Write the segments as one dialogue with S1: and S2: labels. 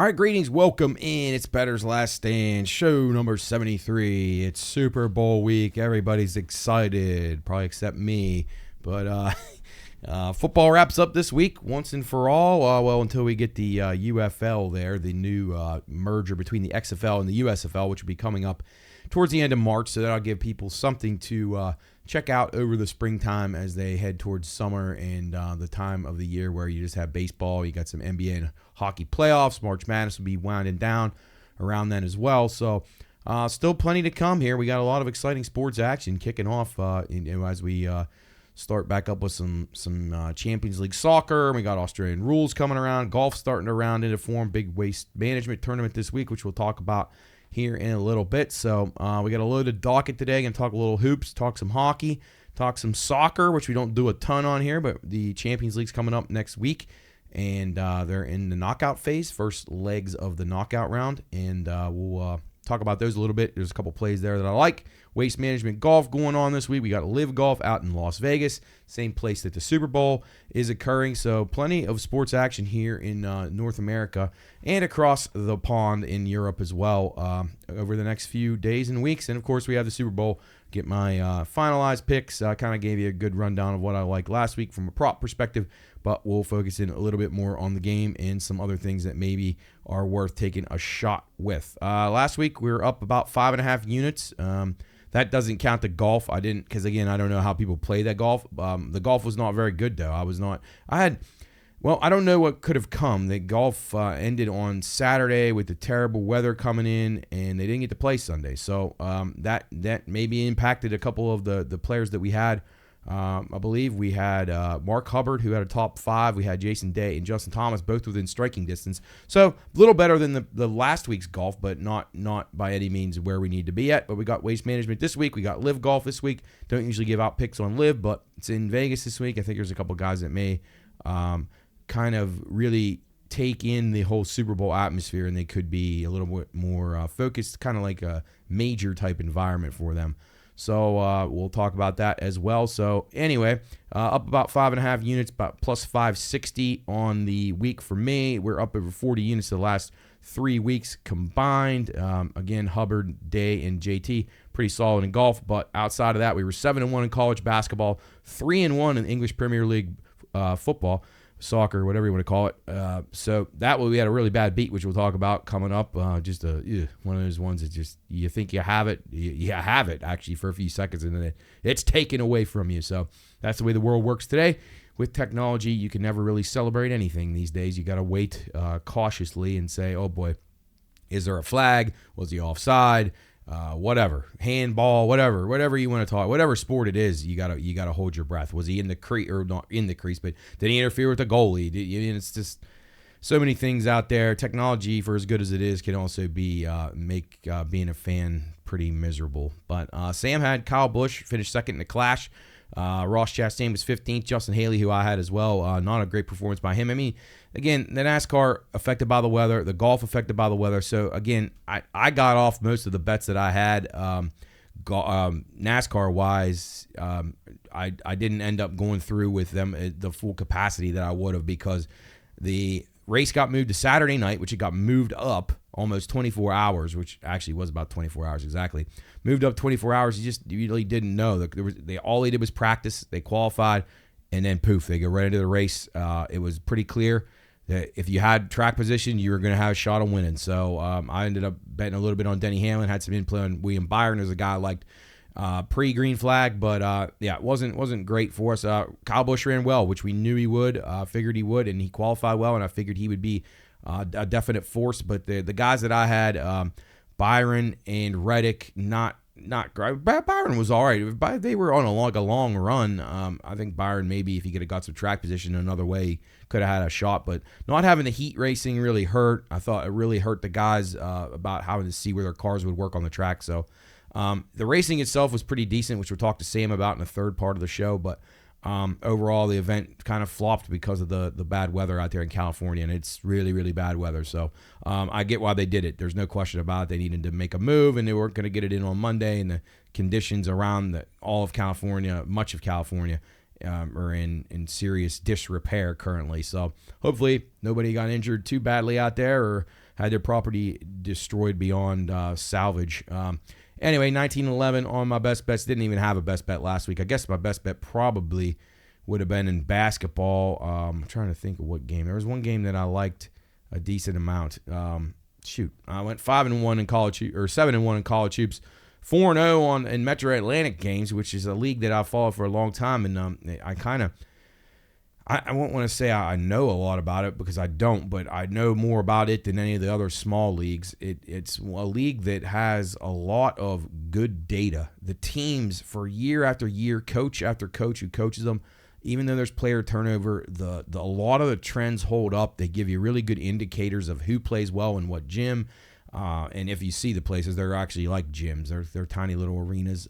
S1: All right, greetings. Welcome in. It's Bettor's Last Stand, show number 73. It's Super Bowl week. Everybody's excited, probably except me. But football wraps up this week once and for all. Well, until we get the UFL there, the new merger between the XFL and the USFL, which will be coming up towards the end of March. So that'll give people something to check out over the springtime as they head towards summer and the time of the year where you just have baseball. You got some NBA and hockey playoffs. March Madness will be winding down around then as well. So still plenty to come here. We got a lot of exciting sports action kicking off as we start back up with some Champions League soccer. We got Australian rules coming around. Golf starting to round into form. Big waste management tournament this week, which we'll talk about here in a little bit. So we got a loaded docket today. Going to talk a little hoops, talk some hockey, talk some soccer, which we don't do a ton on here, but the Champions League's coming up next week, and they're in the knockout phase, first legs of the knockout round, and we'll talk about those a little bit. There's a couple plays there that I like. Waste management golf going on this week. We got Live Golf out in Las Vegas, same place that the Super Bowl is occurring. So plenty of sports action here in North America and across the pond in Europe as well over the next few days and weeks. And, of course, we have the Super Bowl. Get my finalized picks. I kind of gave you a good rundown of what I liked last week from a prop perspective, but we'll focus in a little bit more on the game and some other things that maybe are worth taking a shot with. Last week, we were up about 5.5 units. That doesn't count the golf. I didn't, because again, I don't know how people play that golf. The golf was not very good though. I don't know what could have come. The golf ended on Saturday with the terrible weather coming in, and they didn't get to play Sunday. So that maybe impacted a couple of the players that we had. I believe we had Mark Hubbard, who had a top 5. We had Jason Day and Justin Thomas, both within striking distance. So a little better than the last week's golf, but not by any means where we need to be at. But we got waste management this week. We got Live Golf this week. Don't usually give out picks on Live, but it's in Vegas this week. I think there's a couple guys that may kind of really take in the whole Super Bowl atmosphere, and they could be a little bit more focused, kind of like a major type environment for them. So we'll talk about that as well. So anyway, up about 5.5 units, about plus 560 on the week for me. We're up over 40 units the last 3 weeks combined. Again, Hubbard, Day, and JT, pretty solid in golf. But outside of that, we were 7-1 in college basketball, 3-1 in English Premier League football, soccer, whatever you want to call it. So that we had a really bad beat, which we'll talk about coming up. One of those ones that just you think you have it, you have it actually for a few seconds, and then it's taken away from you. So that's the way the world works today. With technology, you can never really celebrate anything these days. You got to wait cautiously and say, "Oh boy, is there a flag? Was he offside?" Whatever, handball, whatever you want to talk, whatever sport it is, you gotta hold your breath. Was he in the crease or not in the crease? But did he interfere with the goalie? It's just so many things out there. Technology, for as good as it is, can also be make being a fan pretty miserable. But Sam had Kyle Busch finished second in the Clash. Ross Chastain was 15th. Justin Haley, who I had as well, not a great performance by him. I mean, again, the NASCAR affected by the weather, the golf affected by the weather. So, again, I got off most of the bets that I had NASCAR-wise. I didn't end up going through with them at the full capacity that I would have, because the race got moved to Saturday night, which it got moved up almost 24 hours, which actually was about 24 hours exactly. Moved up 24 hours. You really didn't know. All they did was practice. They qualified, and then poof, they go right into the race. It was pretty clear that if you had track position, you were going to have a shot of winning. So I ended up betting a little bit on Denny Hamlin, had some in-play on William Byron as a guy I liked pre-green flag, but it wasn't great for us. Kyle Busch ran well, which we knew he would, figured he would, and he qualified well, and I figured he would be a definite force. But the guys that I had, Byron and Reddick, not great. Byron was all right. They were on a long run. I think Byron, maybe if he could have got some track position another way, could have had a shot. But not having the heat racing really hurt. I thought it really hurt the guys about having to see where their cars would work on the track. So the racing itself was pretty decent, which we'll talk to Sam about in the third part of the show. But overall, the event kind of flopped because of the bad weather out there in California, and it's really, really bad weather. So I get why they did it. There's no question about it. They needed to make a move, and they weren't going to get it in on Monday, and the conditions around all of California, much of California, are in serious disrepair currently. So hopefully nobody got injured too badly out there or had their property destroyed beyond salvage. Anyway, 1911 on my best bets. Didn't even have a best bet last week. I guess my best bet probably would have been in basketball. I'm trying to think of what game. There was one game that I liked a decent amount. I went 5-1 in college, or 7-1 in college hoops. 4-0 in Metro Atlantic games, which is a league that I've followed for a long time, and I won't want to say I know a lot about it because I don't, but I know more about it than any of the other small leagues. It's a league that has a lot of good data. The teams, for year after year, coach after coach who coaches them, even though there's player turnover, a lot of the trends hold up. They give you really good indicators of who plays well in what gym. And if you see the places, they're actually like gyms. They're tiny little arenas.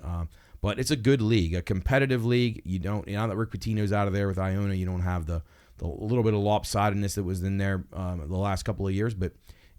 S1: But it's a good league, a competitive league. Now that Rick Pitino's out of there with Iona, you don't have the little bit of lopsidedness that was in there the last couple of years. But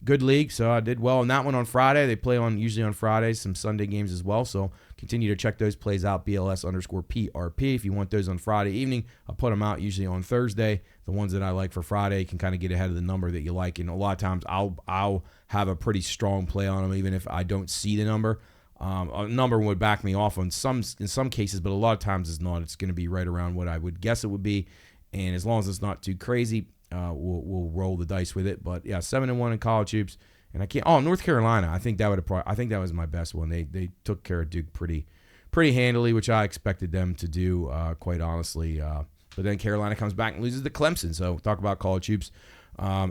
S1: good league, so I did well in that one on Friday. They play usually on Fridays, some Sunday games as well. So continue to check those plays out, BLS_PRP. If you want those on Friday evening, I'll put them out usually on Thursday. The ones that I like for Friday, you can kind of get ahead of the number that you like. And a lot of times I'll have a pretty strong play on them, even if I don't see the number. A number would back me off in some cases, but a lot of times it's not. It's going to be right around what I would guess it would be. And as long as it's not too crazy, we'll roll the dice with it. But yeah, 7-1 in college hoops, and I can't. Oh, North Carolina. I think that was my best one. They took care of Duke pretty handily, which I expected them to do, quite honestly. But then Carolina comes back and loses to Clemson. So we'll talk about college hoops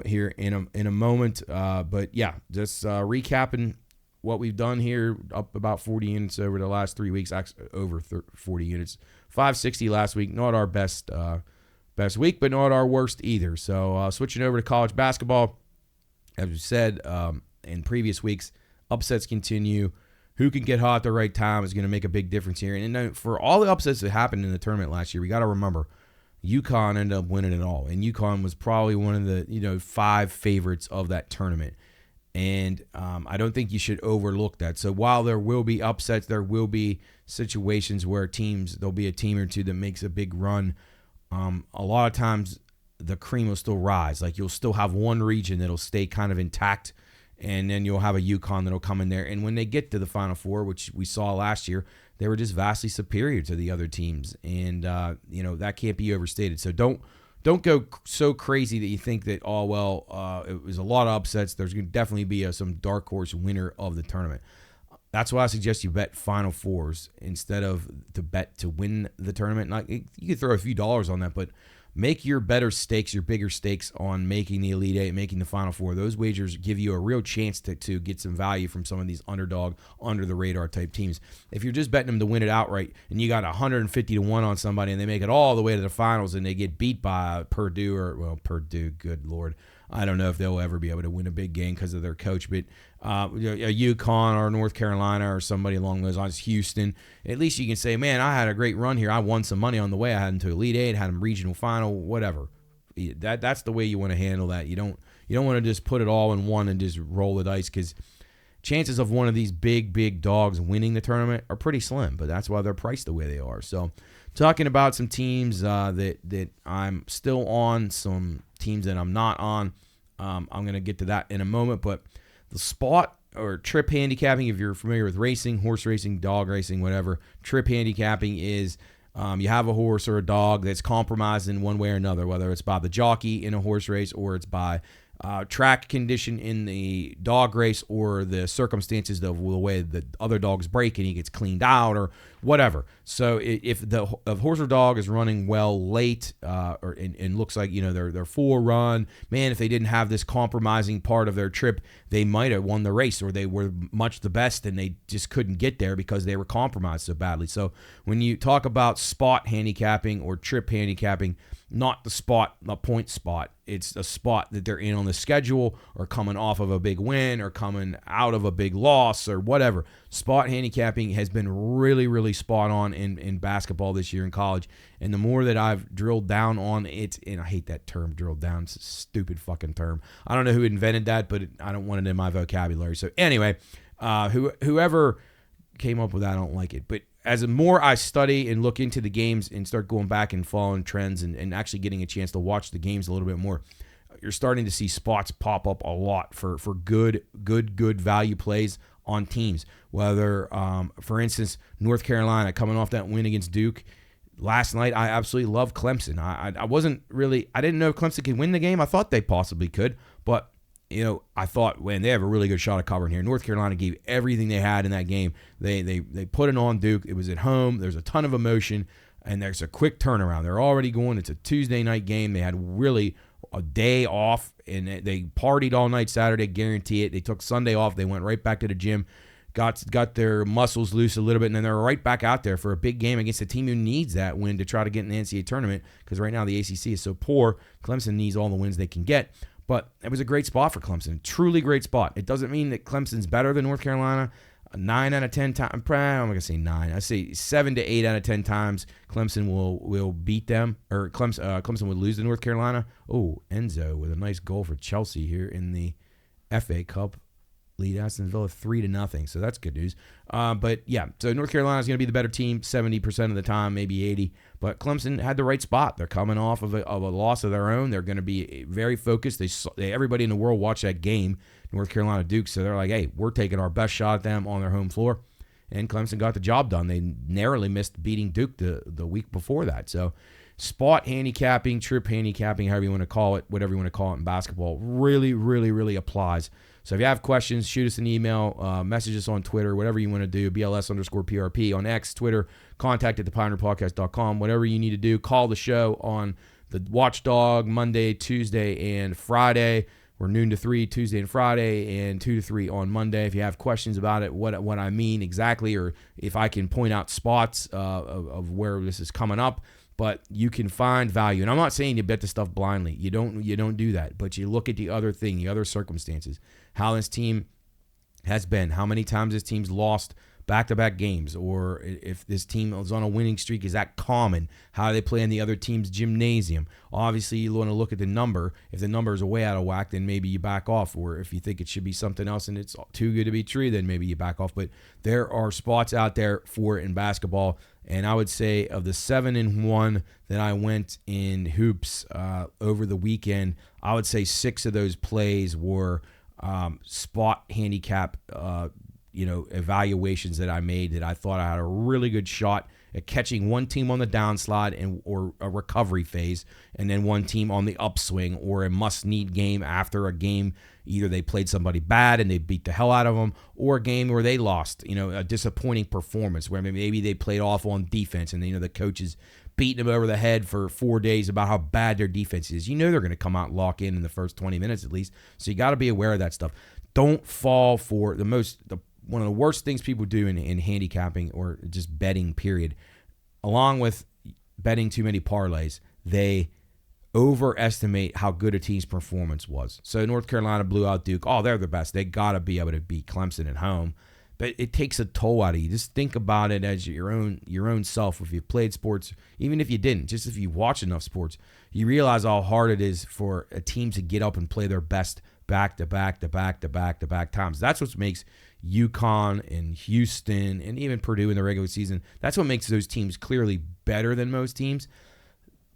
S1: here in a moment. But yeah, just recapping what we've done here, up about 40 units over the last 3 weeks, actually over 40 units. 560 last week. Not our best week, but not our worst either. So switching over to college basketball, as we said in previous weeks, upsets continue. Who can get hot at the right time is going to make a big difference here. And for all the upsets that happened in the tournament last year, we got to remember, UConn ended up winning it all. And UConn was probably one of the 5 favorites of that tournament. And I don't think you should overlook that. So while there will be upsets, there will be situations where there'll be a team or two that makes a big run. A lot of times the cream will still rise. Like you'll still have one region that'll stay kind of intact, and then you'll have a UConn that'll come in there. And when they get to the Final Four, which we saw last year, they were just vastly superior to the other teams. And, that can't be overstated. So don't go so crazy that you think that, it was a lot of upsets. There's going to definitely be some dark horse winner of the tournament. That's why I suggest you bet Final Fours instead of to bet to win the tournament. You could throw a few dollars on that, but make your better stakes, your bigger stakes on making the Elite Eight, making the Final Four. Those wagers give you a real chance to get some value from some of these underdog, under-the-radar type teams. If you're just betting them to win it outright and you got 150-1 on somebody and they make it all the way to the finals and they get beat by Purdue, good Lord. I don't know if they'll ever be able to win a big game because of their coach, but a UConn or North Carolina or somebody along those lines, Houston, at least you can say, man, I had a great run here. I won some money on the way. I had them to Elite Eight, had them regional final, whatever. That's the way you want to handle that. You don't want to just put it all in one and just roll the dice, because chances of one of these big dogs winning the tournament are pretty slim, but that's why they're priced the way they are. So talking about some teams that I'm still on, some teams that I'm not on. I'm going to get to that in a moment, but the spot or trip handicapping, if you're familiar with racing, horse racing, dog racing, whatever, trip handicapping is you have a horse or a dog that's compromised in one way or another, whether it's by the jockey in a horse race or it's by track condition in the dog race or the circumstances of the way the other dogs break and he gets cleaned out or whatever. So if the horse or dog is running well late and looks like they're full run, man, if they didn't have this compromising part of their trip, they might have won the race, or they were much the best and they just couldn't get there because they were compromised so badly. So when you talk about spot handicapping or trip handicapping, not the point spot. It's a spot that they're in on the schedule or coming off of a big win or coming out of a big loss or whatever. Spot handicapping has been really, really spot on in basketball this year in college. And the more that I've drilled down on it, and I hate that term, drilled down. It's a stupid fucking term. I don't know who invented that, but I don't want it in my vocabulary. So anyway, whoever came up with that, I don't like it. But as the more I study and look into the games and start going back and following trends and actually getting a chance to watch the games a little bit more, you're starting to see spots pop up a lot for good value plays on teams. Whether, for instance, North Carolina coming off that win against Duke last night, I absolutely love Clemson. I didn't know if Clemson could win the game. I thought they possibly could, but I thought when they have a really good shot at covering here. North Carolina gave everything they had in that game. They put it on Duke. It was at home. There's a ton of emotion, and there's a quick turnaround. They're already going. It's a Tuesday night game. They had really a day off, and they partied all night Saturday, guarantee it. They took Sunday off. They went right back to the gym, got their muscles loose a little bit, and then they're right back out there for a big game against a team who needs that win to try to get in the NCAA tournament, because right now the ACC is so poor. Clemson needs all the wins they can get. But it was a great spot for Clemson. Truly great spot. It doesn't mean that Clemson's better than North Carolina. 9 out of 10 times. I'm not going to say 9. I say 7 to 8 out of 10 times Clemson will beat them, or Clemson would lose to North Carolina. Oh, Enzo with a nice goal for Chelsea here in the FA Cup. Lead Aston Villa 3-0. So that's good news. But yeah, so North Carolina is going to be the better team 70% of the time, maybe 80. But Clemson had the right spot. They're coming off of a loss of their own. They're going to be very focused. Everybody in the world watched that game, North Carolina Duke. So they're like, hey, we're taking our best shot at them on their home floor. And Clemson got the job done. They narrowly missed beating Duke the week before that. So spot handicapping, trip handicapping, however you want to call it, whatever you want to call it in basketball, really, really, really applies. So if you have questions, shoot us an email, message us on Twitter, whatever you want to do, BLS_PRP on X, Twitter, contact at thepioneerpodcast.com, whatever you need to do. Call the show on the Watchdog Monday, Tuesday, and Friday. We're noon to 3 Tuesday and Friday, and 2 to 3 on Monday. If you have questions about it, what I mean exactly, or if I can point out spots of where this is coming up, but you can find value. And I'm not saying you bet the stuff blindly. You don't do that. But you look at the other thing, the other circumstances, how this team has been, how many times this team's lost back-to-back games, or if this team is on a winning streak, is that common? How do they play in the other team's gymnasium? Obviously, you want to look at the number. If the number is way out of whack, then maybe you back off. Or if you think it should be something else and it's too good to be true, then maybe you back off. But there are spots out there for it in basketball. And I would say of the 7-1 that I went in hoops over the weekend, I would say 6 of those plays were spot handicap evaluations that I made, that I thought I had a really good shot at catching one team on the downslide or a recovery phase, and then one team on the upswing, or a must-need game after a game. Either they played somebody bad and they beat the hell out of them, or a game where they lost, a disappointing performance where maybe they played awful on defense and the coach is beating them over the head for 4 days about how bad their defense is. They're going to come out and lock in the first 20 minutes at least. So you got to be aware of that stuff. Don't fall for one of the worst things people do in handicapping, or just betting, period, along with betting too many parlays, they overestimate how good a team's performance was. So North Carolina blew out Duke. Oh, they're the best. They got to be able to beat Clemson at home. But it takes a toll out of you. Just think about it as your own self. If you've played sports, even if you didn't, just if you watch enough sports, you realize how hard it is for a team to get up and play their best back-to-back times. That's what makes UConn and Houston and even Purdue in the regular season, that's what makes those teams clearly better than most teams.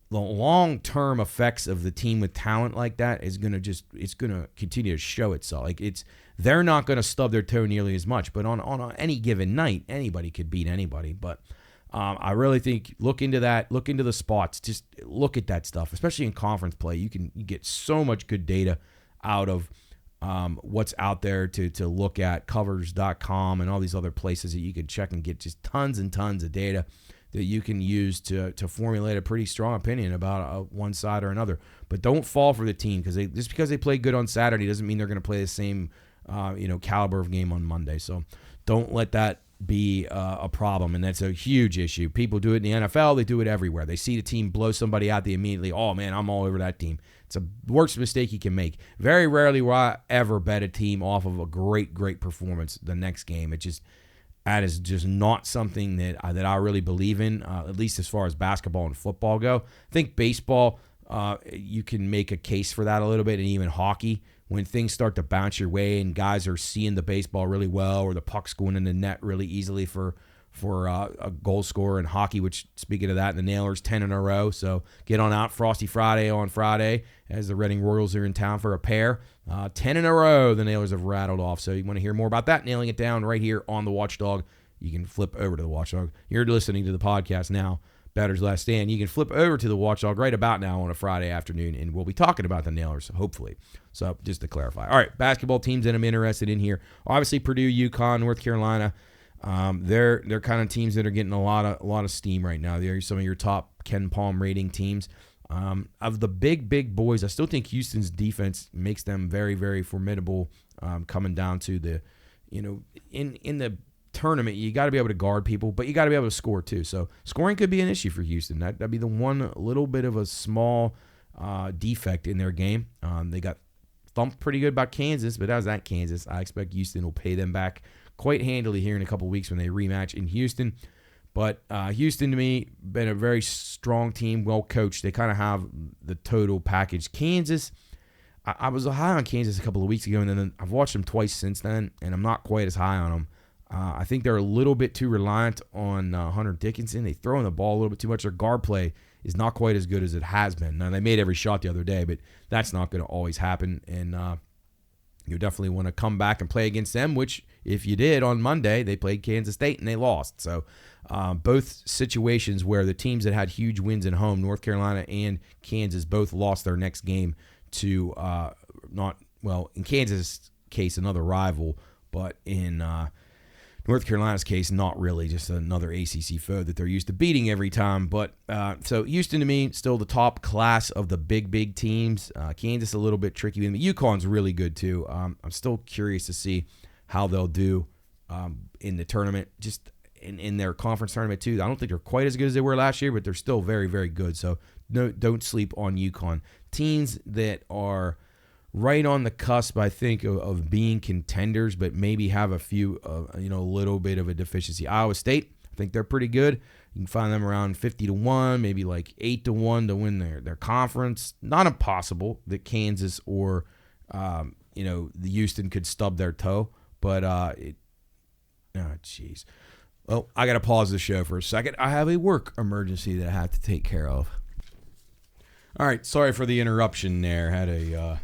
S1: The long-term effects of the team with talent like that it's going to continue to show itself. They're not going to stub their toe nearly as much, but on any given night, anybody could beat anybody. But I really think look into that, look into the spots, just look at that stuff, especially in conference play. You get so much good data out of what's out there to look at, covers.com and all these other places that you can check and get just tons and tons of data that you can use to formulate a pretty strong opinion about one side or another. But don't fall for the team, just because they play good on Saturday doesn't mean they're going to play the same caliber of game on Monday. So don't let that be a problem, and that's a huge issue. People do it in the NFL. They do it everywhere. They see the team blow somebody out, they immediately, oh, man, I'm all over that team. It's a worst mistake you can make. Very rarely will I ever bet a team off of a great performance the next game. That is just not something that I really believe in, at least as far as basketball and football go. I think baseball, you can make a case for that a little bit, and even hockey, when things start to bounce your way and guys are seeing the baseball really well, or the puck's going in the net really easily for for a goal scorer in hockey, which, speaking of that, the Nailers 10 in a row. So get on out Frosty Friday on Friday as the Reading Royals are in town for a pair. 10 in a row the Nailers have rattled off. So you want to hear more about that, nailing it down right here on the Watchdog. You can flip over to the Watchdog. You're listening to the podcast now, Bettor's Last Stand. You can flip over to the Watchdog right about now on a Friday afternoon, and we'll be talking about the Nailers, hopefully. So just to clarify. All right, basketball teams that I'm interested in here. Obviously, Purdue, UConn, North Carolina. They're kind of teams that are getting a lot of steam right now. They're some of your top Ken Palm rating teams. Of the big boys, I still think Houston's defense makes them very, very formidable. Coming down to the, in the tournament, you got to be able to guard people, but you got to be able to score too. So scoring could be an issue for Houston. That'd be the one little bit of a small defect in their game. They got thumped pretty good by Kansas, but that was at Kansas. I expect Houston will pay them back quite handily here in a couple of weeks when they rematch in Houston. But Houston, to me, been a very strong team, well coached. They kind of have the total package. Kansas, I was high on Kansas a couple of weeks ago, and then I've watched them twice since then, and I'm not quite as high on them. I think they're a little bit too reliant on Hunter Dickinson. They throw in the ball a little bit too much. Their guard play is not quite as good as it has been. Now, they made every shot the other day, but that's not going to always happen. And you definitely want to come back and play against them, which if you did on Monday, they played Kansas State and they lost. So both situations where the teams that had huge wins at home, North Carolina and Kansas, both lost their next game to in Kansas' case, another rival, but in North Carolina's case, not really, just another ACC foe that they're used to beating every time. But so Houston, to me, still the top class of the big teams. Kansas a little bit tricky. UConn's really good too. I'm still curious to see how they'll do in the tournament, just in their conference tournament too. I don't think they're quite as good as they were last year, but they're still very, very good. So don't sleep on UConn. Teams that are right on the cusp, I think, of being contenders, but maybe have a few, a little bit of a deficiency. Iowa State, I think they're pretty good. You can find them around 50-1, maybe like 8-1 to win their conference. Not impossible that Kansas or, the Houston could stub their toe, but jeez. Well, I got to pause the show for a second. I have a work emergency that I have to take care of. All right, sorry for the interruption there. Had a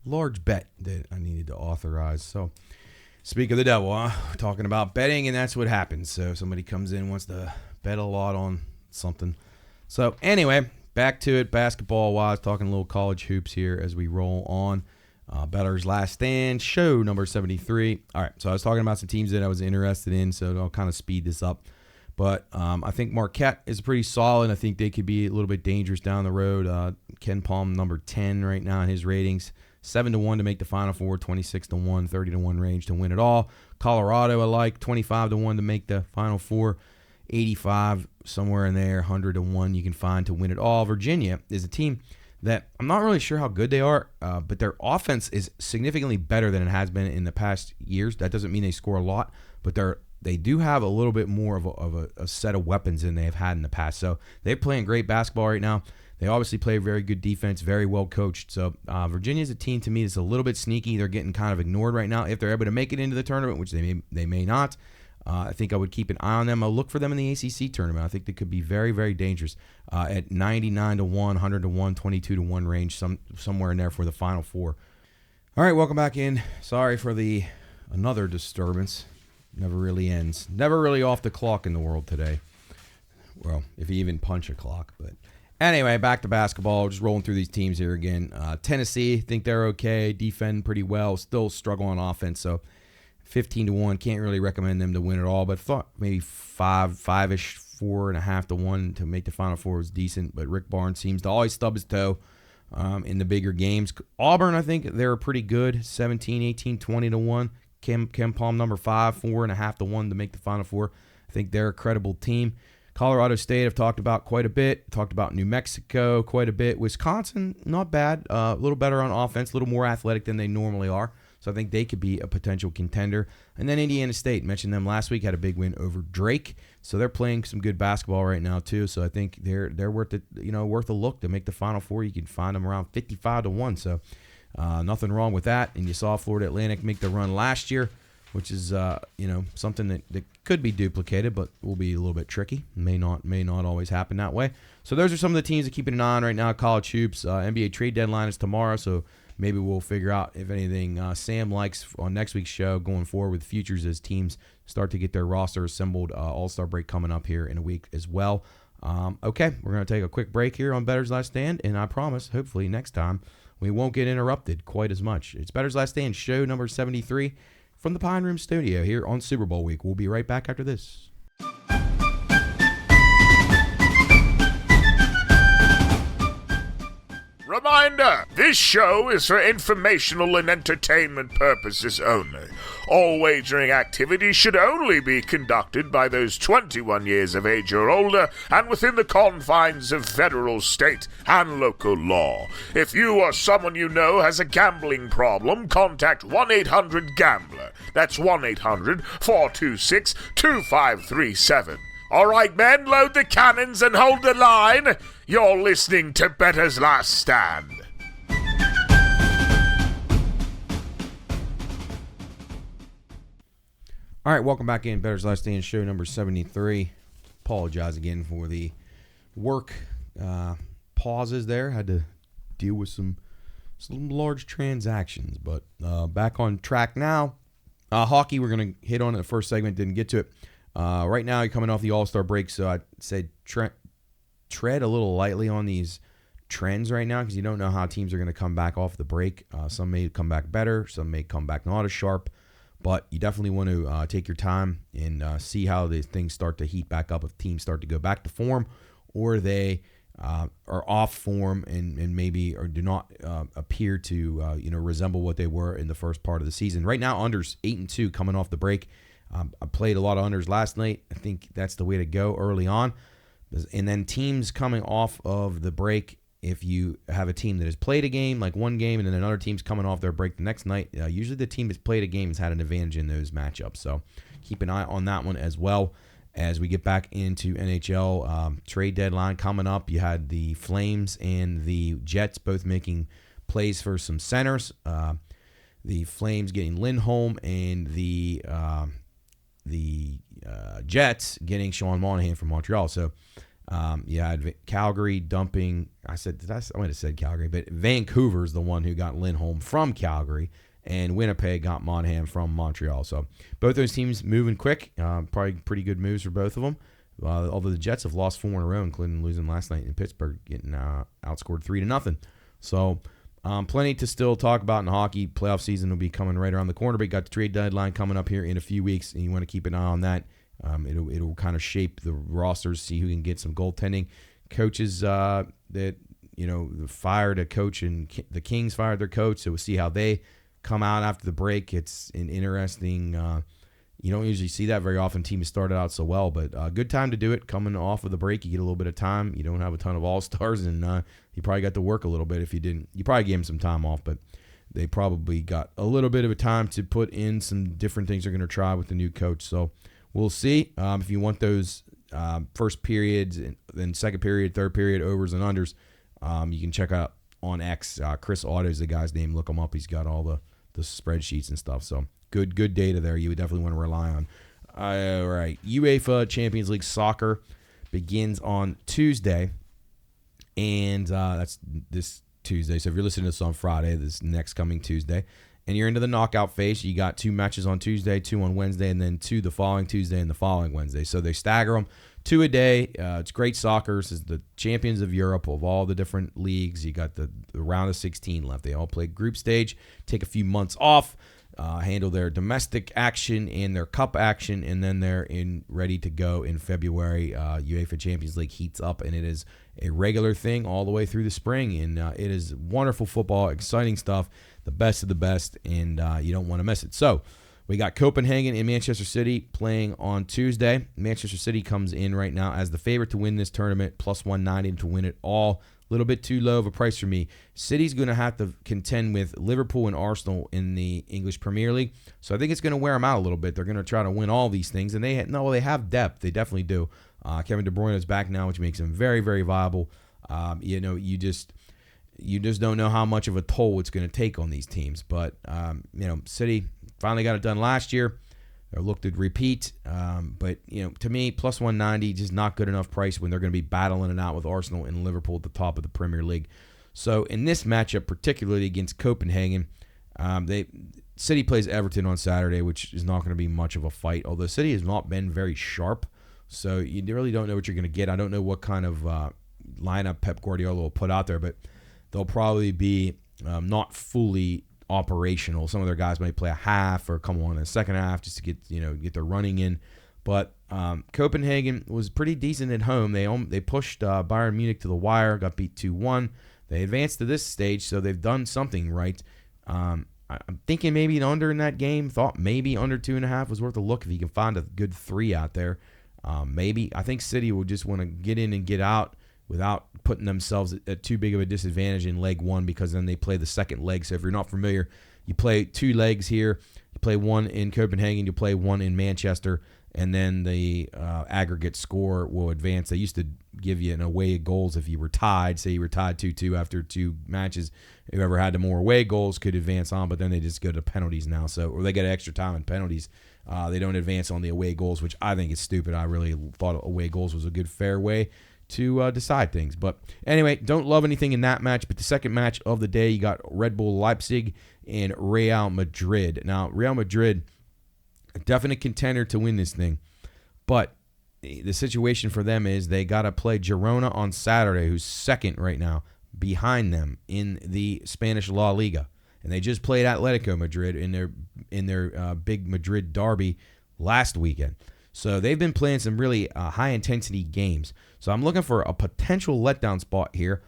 S1: large bet that I needed to authorize. So, speak of the devil, We're talking about betting, and that's what happens. So, somebody comes in, wants to bet a lot on something. So, anyway, back to it, basketball-wise, talking a little college hoops here as we roll on. Bettor's Last Stand, show number 73. All right, so I was talking about some teams that I was interested in, so I'll kind of speed this up. But I think Marquette is pretty solid. I think they could be a little bit dangerous down the road. Ken Palm, number 10 right now in his ratings. 7-1 to make the Final Four, 26-1, 30-1 range to win it all. Colorado, I like 25-1 to make the Final Four, 85 somewhere in there, 100-1 you can find to win it all. Virginia is a team that I'm not really sure how good they are, but their offense is significantly better than it has been in the past years. That doesn't mean they score a lot, but they do have a little bit more of a set of weapons than they've had in the past. So they're playing great basketball right now. They obviously play very good defense, very well coached. So Virginia is a team to me that's a little bit sneaky. They're getting kind of ignored right now. If they're able to make it into the tournament, which they may not, I think I would keep an eye on them. I'll look for them in the ACC tournament. I think they could be very, very dangerous at 99-1, 100-1, 22-1 range, somewhere in there for the Final Four. All right, welcome back in. Sorry for another disturbance. Never really ends. Never really off the clock in the world today. Well, if you even punch a clock, but... Anyway, back to basketball. Just rolling through these teams here again. Tennessee, think they're okay. Defend pretty well. Still struggle on offense. So 15-1. Can't really recommend them to win it all. But thought maybe 5-ish, 4.5-1 to make the Final Four was decent. But Rick Barnes seems to always stub his toe in the bigger games. Auburn, I think they're pretty good. 17, 18, 20-1. Ken Palm, number 5, 4.5-1 to make the Final Four. I think they're a credible team. Colorado State I've talked about quite a bit. Talked about New Mexico quite a bit. Wisconsin, not bad. A little better on offense, a little more athletic than they normally are. So I think they could be a potential contender. And then Indiana State, mentioned them last week, had a big win over Drake. So they're playing some good basketball right now too. So I think they're worth it, worth a look to make the Final Four. You can find them around 55-1. So nothing wrong with that. And you saw Florida Atlantic make the run last year. which is something that could be duplicated, but will be a little bit tricky. May not always happen that way. So those are some of the teams to keep an eye on right now. College hoops, NBA trade deadline is tomorrow, so maybe we'll figure out if anything Sam likes on next week's show going forward with futures as teams start to get their roster assembled. All-Star break coming up here in a week as well. Okay, we're going to take a quick break here on Bettor's Last Stand, and I promise, hopefully next time, we won't get interrupted quite as much. It's Bettor's Last Stand, show number 73 from the Pine Room Studio here on Super Bowl week. We'll be right back after this.
S2: Reminder, this show is for informational and entertainment purposes only. All wagering activities should only be conducted by those 21 years of age or older and within the confines of federal, state, and local law. If you or someone you know has a gambling problem, contact 1-800-GAMBLER. That's 1-800-426-2537. All right, men, load the cannons and hold the line. You're listening to Bettor's Last Stand.
S1: All right, welcome back in. Bettor's Last Stand, show number 73. Apologize again for the work pauses there. Had to deal with some large transactions, but back on track now. Hockey, we're going to hit on it. The first segment, didn't get to it. Right now, you're coming off the All-Star break, so I'd say tread a little lightly on these trends right now because you don't know how teams are going to come back off the break. Some may come back better, some may come back not as sharp, but you definitely want to take your time and see how these things start to heat back up if teams start to go back to form or they are off form and maybe or do not appear to resemble what they were in the first part of the season. Right now, unders 8-2 coming off the break. I played a lot of unders last night. I think that's the way to go early on. And then teams coming off of the break, if you have a team that has played a game, like one game, and then another team's coming off their break the next night, usually the team that's played a game has had an advantage in those matchups. So keep an eye on that one as well as we get back into NHL. Trade deadline coming up. You had the Flames and the Jets both making plays for some centers. The Flames getting Lindholm and the Jets getting Sean Monahan from Montreal. So you had Calgary dumping. I might have said Calgary, but Vancouver's the one who got Lindholm from Calgary, and Winnipeg got Monahan from Montreal. So both those teams moving quick. Probably pretty good moves for both of them. Although the Jets have lost 4 in a row, including losing last night in Pittsburgh, getting outscored 3-0. So plenty to still talk about in hockey. Playoff season will be coming right around the corner, but you got the trade deadline coming up here in a few weeks, and you want to keep an eye on that. It'll kind of shape the rosters, see who can get some goaltending. Coaches that fired a coach, and the Kings fired their coach, so we'll see how they come out after the break. It's an interesting. You don't usually see that very often. Teams started out so well, but good time to do it. Coming off of the break, you get a little bit of time. You don't have a ton of all-stars, and you probably got to work a little bit. If you didn't, you probably gave them some time off, but they probably got a little bit of a time to put in some different things they're going to try with the new coach. So we'll see. If you want those first periods, and then second period, third period, overs and unders, you can check out on X. Chris Otto is the guy's name. Look him up. He's got all the spreadsheets and stuff. So good data there. You would definitely want to rely on. All right. UEFA Champions League soccer begins on Tuesday, and that's this Tuesday. So if you're listening to this on Friday, this next coming Tuesday, and you're into the knockout phase, you got 2 matches on Tuesday, 2 on Wednesday, and then 2 the following Tuesday and the following Wednesday. So they stagger them 2 a day. It's great soccer. This is the champions of Europe of all the different leagues. You got the round of 16 left. They all play group stage, take a few months off, handle their domestic action and their cup action, and then they're ready to go in February. UEFA Champions League heats up, and it is a regular thing all the way through the spring, and it is wonderful football, exciting stuff, the best of the best, and you don't want to miss it. So we got Copenhagen and Manchester City playing on Tuesday. Manchester City comes in right now as the favorite to win this tournament, plus 190 to win it all. A little bit too low of a price for me. City's going to have to contend with Liverpool and Arsenal in the English Premier League, so I think it's going to wear them out a little bit. They're going to try to win all these things, and they have depth. They definitely do. Kevin De Bruyne is back now, which makes him very, very viable. You just don't know how much of a toll it's going to take on these teams. But City finally got it done last year. They're looked to repeat. But, to me, plus 190, just not good enough price when they're going to be battling it out with Arsenal and Liverpool at the top of the Premier League. So in this matchup, particularly against Copenhagen, City plays Everton on Saturday, which is not going to be much of a fight, although City has not been very sharp. So you really don't know what you're going to get. I don't know what kind of lineup Pep Guardiola will put out there, but they'll probably be not fully operational. Some of their guys might play a half or come on in the second half just to get their running in. But Copenhagen was pretty decent at home. They pushed Bayern Munich to the wire, got beat 2-1. They advanced to this stage, so they've done something right. I'm thinking maybe an under in that game. Thought maybe under 2.5 was worth a look if you can find a good 3 out there. Maybe. I think City will just want to get in and get out without putting themselves at too big of a disadvantage in leg 1, because then they play the second leg. So if you're not familiar, you play 2 legs here. You play 1 in Copenhagen. You play 1 in Manchester. And then the aggregate score will advance. They used to give you an away goals if you were tied. Say you were tied 2-2 after 2 matches. Whoever had the more away goals could advance on, but then they just go to penalties now. Or they get extra time in penalties. They don't advance on the away goals, which I think is stupid. I really thought away goals was a good, fair way to decide things. But anyway, don't love anything in that match. But the second match of the day, you got Red Bull Leipzig and Real Madrid. Now, Real Madrid, a definite contender to win this thing. But the situation for them is they got to play Girona on Saturday, who's second right now behind them in the Spanish La Liga. And they just played Atletico Madrid in their big Madrid derby last weekend. So they've been playing some really high-intensity games. So I'm looking for a potential letdown spot here,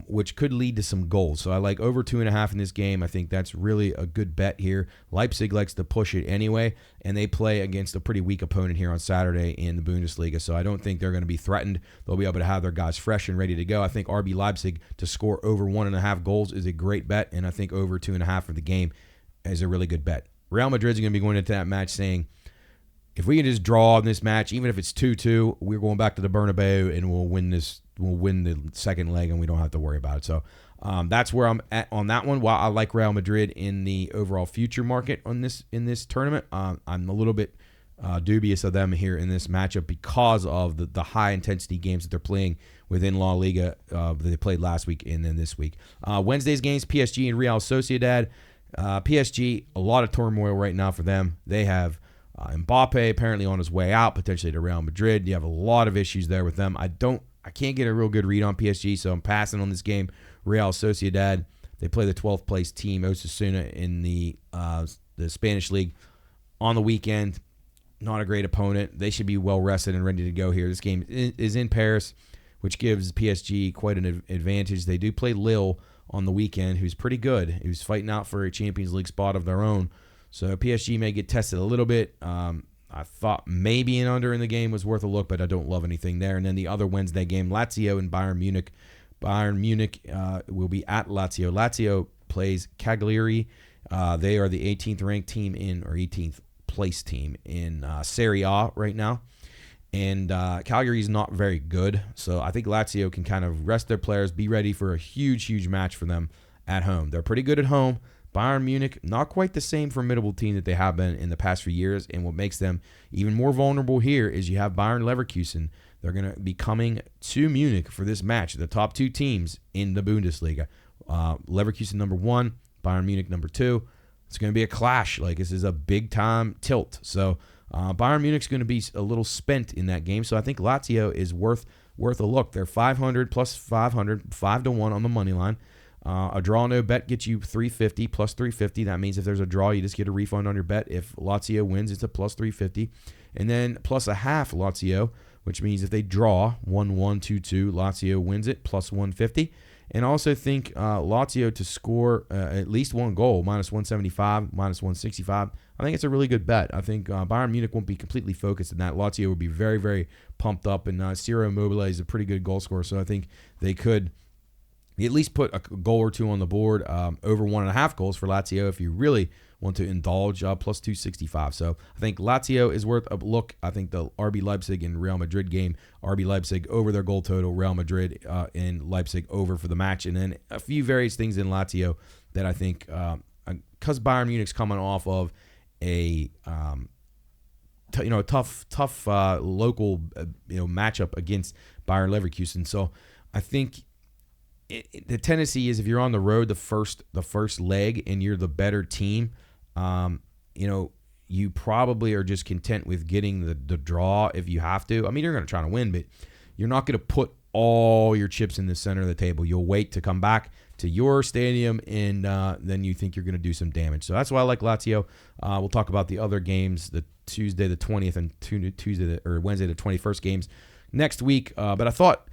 S1: which could lead to some goals. So I like over 2.5 in this game. I think that's really a good bet here. Leipzig likes to push it anyway, and they play against a pretty weak opponent here on Saturday in the Bundesliga. So I don't think they're going to be threatened. They'll be able to have their guys fresh and ready to go. I think RB Leipzig to score over 1.5 goals is a great bet, and I think over 2.5 for the game is a really good bet. Real Madrid's going to be going into that match saying, if we can just draw in this match, even if it's 2-2, we're going back to the Bernabeu and we'll win this. We'll win the second leg and we don't have to worry about it. So that's where I'm at on that one. While I like Real Madrid in the overall future market in this tournament, I'm a little bit dubious of them here in this matchup because of the high intensity games that they're playing within La Liga that they played last week and then this week. Wednesday's games, PSG and Real Sociedad. PSG, a lot of turmoil right now for them. They have Mbappe apparently on his way out, potentially to Real Madrid. You have a lot of issues there with them. I can't get a real good read on PSG, so I'm passing on this game. Real Sociedad, they play the 12th place team, Osasuna, in the Spanish league on the weekend. Not a great opponent. They should be well rested and ready to go here. This game is in Paris, which gives PSG quite an advantage. They do play Lille on the weekend, who's pretty good, who's fighting out for a Champions League spot of their own. So PSG may get tested a little bit. I thought maybe an under in the game was worth a look, but I don't love anything there. And then the other Wednesday game, Lazio and Bayern Munich. Bayern Munich will be at Lazio. Lazio plays Cagliari. They are the 18th ranked team 18th place team in Serie A right now. And Cagliari is not very good. So I think Lazio can kind of rest their players, be ready for a huge, huge match for them at home. They're pretty good at home. Bayern Munich, not quite the same formidable team that they have been in the past few years, and what makes them even more vulnerable here is you have Bayern Leverkusen. They're going to be coming to Munich for this match, the top 2 teams in the Bundesliga. Leverkusen number 1, Bayern Munich number 2. It's going to be a clash. This is a big-time tilt. So Bayern Munich's going to be a little spent in that game, so I think Lazio is worth a look. They're 500 plus 500, 5-1 on the money line. A draw no bet gets you 350 plus 350. That means if there's a draw, you just get a refund on your bet. If Lazio wins, it's a plus 350. And then plus a half Lazio, which means if they draw 1-1, 2-2, Lazio wins it, plus 150. And I also think Lazio to score at least 1 goal, minus 175, minus 165. I think it's a really good bet. I think Bayern Munich won't be completely focused in that. Lazio will be very, very pumped up. And Ciro Immobile is a pretty good goal scorer, so I think they could at least put a goal or 2 on the board, over 1.5 goals for Lazio if you really want to indulge, plus 265. So I think Lazio is worth a look. I think the RB Leipzig and Real Madrid game, RB Leipzig over their goal total, Real Madrid and Leipzig over for the match. And then a few various things in Lazio that I think, because Bayern Munich's coming off of a tough local matchup against Bayer Leverkusen. So I think the tendency is if you're on the road the first leg and you're the better team, you probably are just content with getting the draw if you have to. I mean, you're going to try to win, but you're not going to put all your chips in the center of the table. You'll wait to come back to your stadium, and then you think you're going to do some damage. So that's why I like Lazio. We'll talk about the other games, the Tuesday the 20th and Wednesday the 21st games next week. But I thought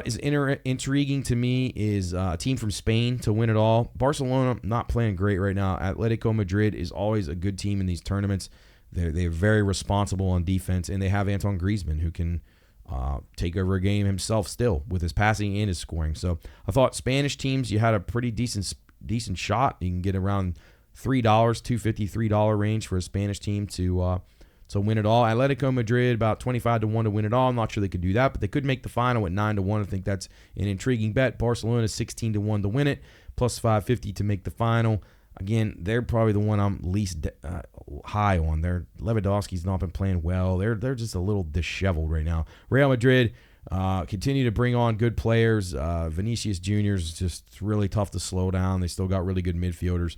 S1: is intriguing to me is a team from Spain to win it all. Barcelona not playing great right now. Atletico Madrid is always a good team in these tournaments. They're very responsible on defense, and they have Antoine Griezmann who can take over a game himself still with his passing and his scoring. So I thought Spanish teams, you had a pretty decent shot. You can get around $3, $2.50, $3 range for a Spanish team to win it all. Atletico Madrid about 25-1 to win it all. I'm not sure they could do that, but they could make the final at 9-1. I think that's an intriguing bet. Barcelona 16-1 to win it, plus 550 to make the final. Again, they're probably the one I'm least high on. Lewandowski's not been playing well. They're just a little disheveled right now. Real Madrid continue to bring on good players. Vinicius Jr. is just really tough to slow down. They still got really good midfielders.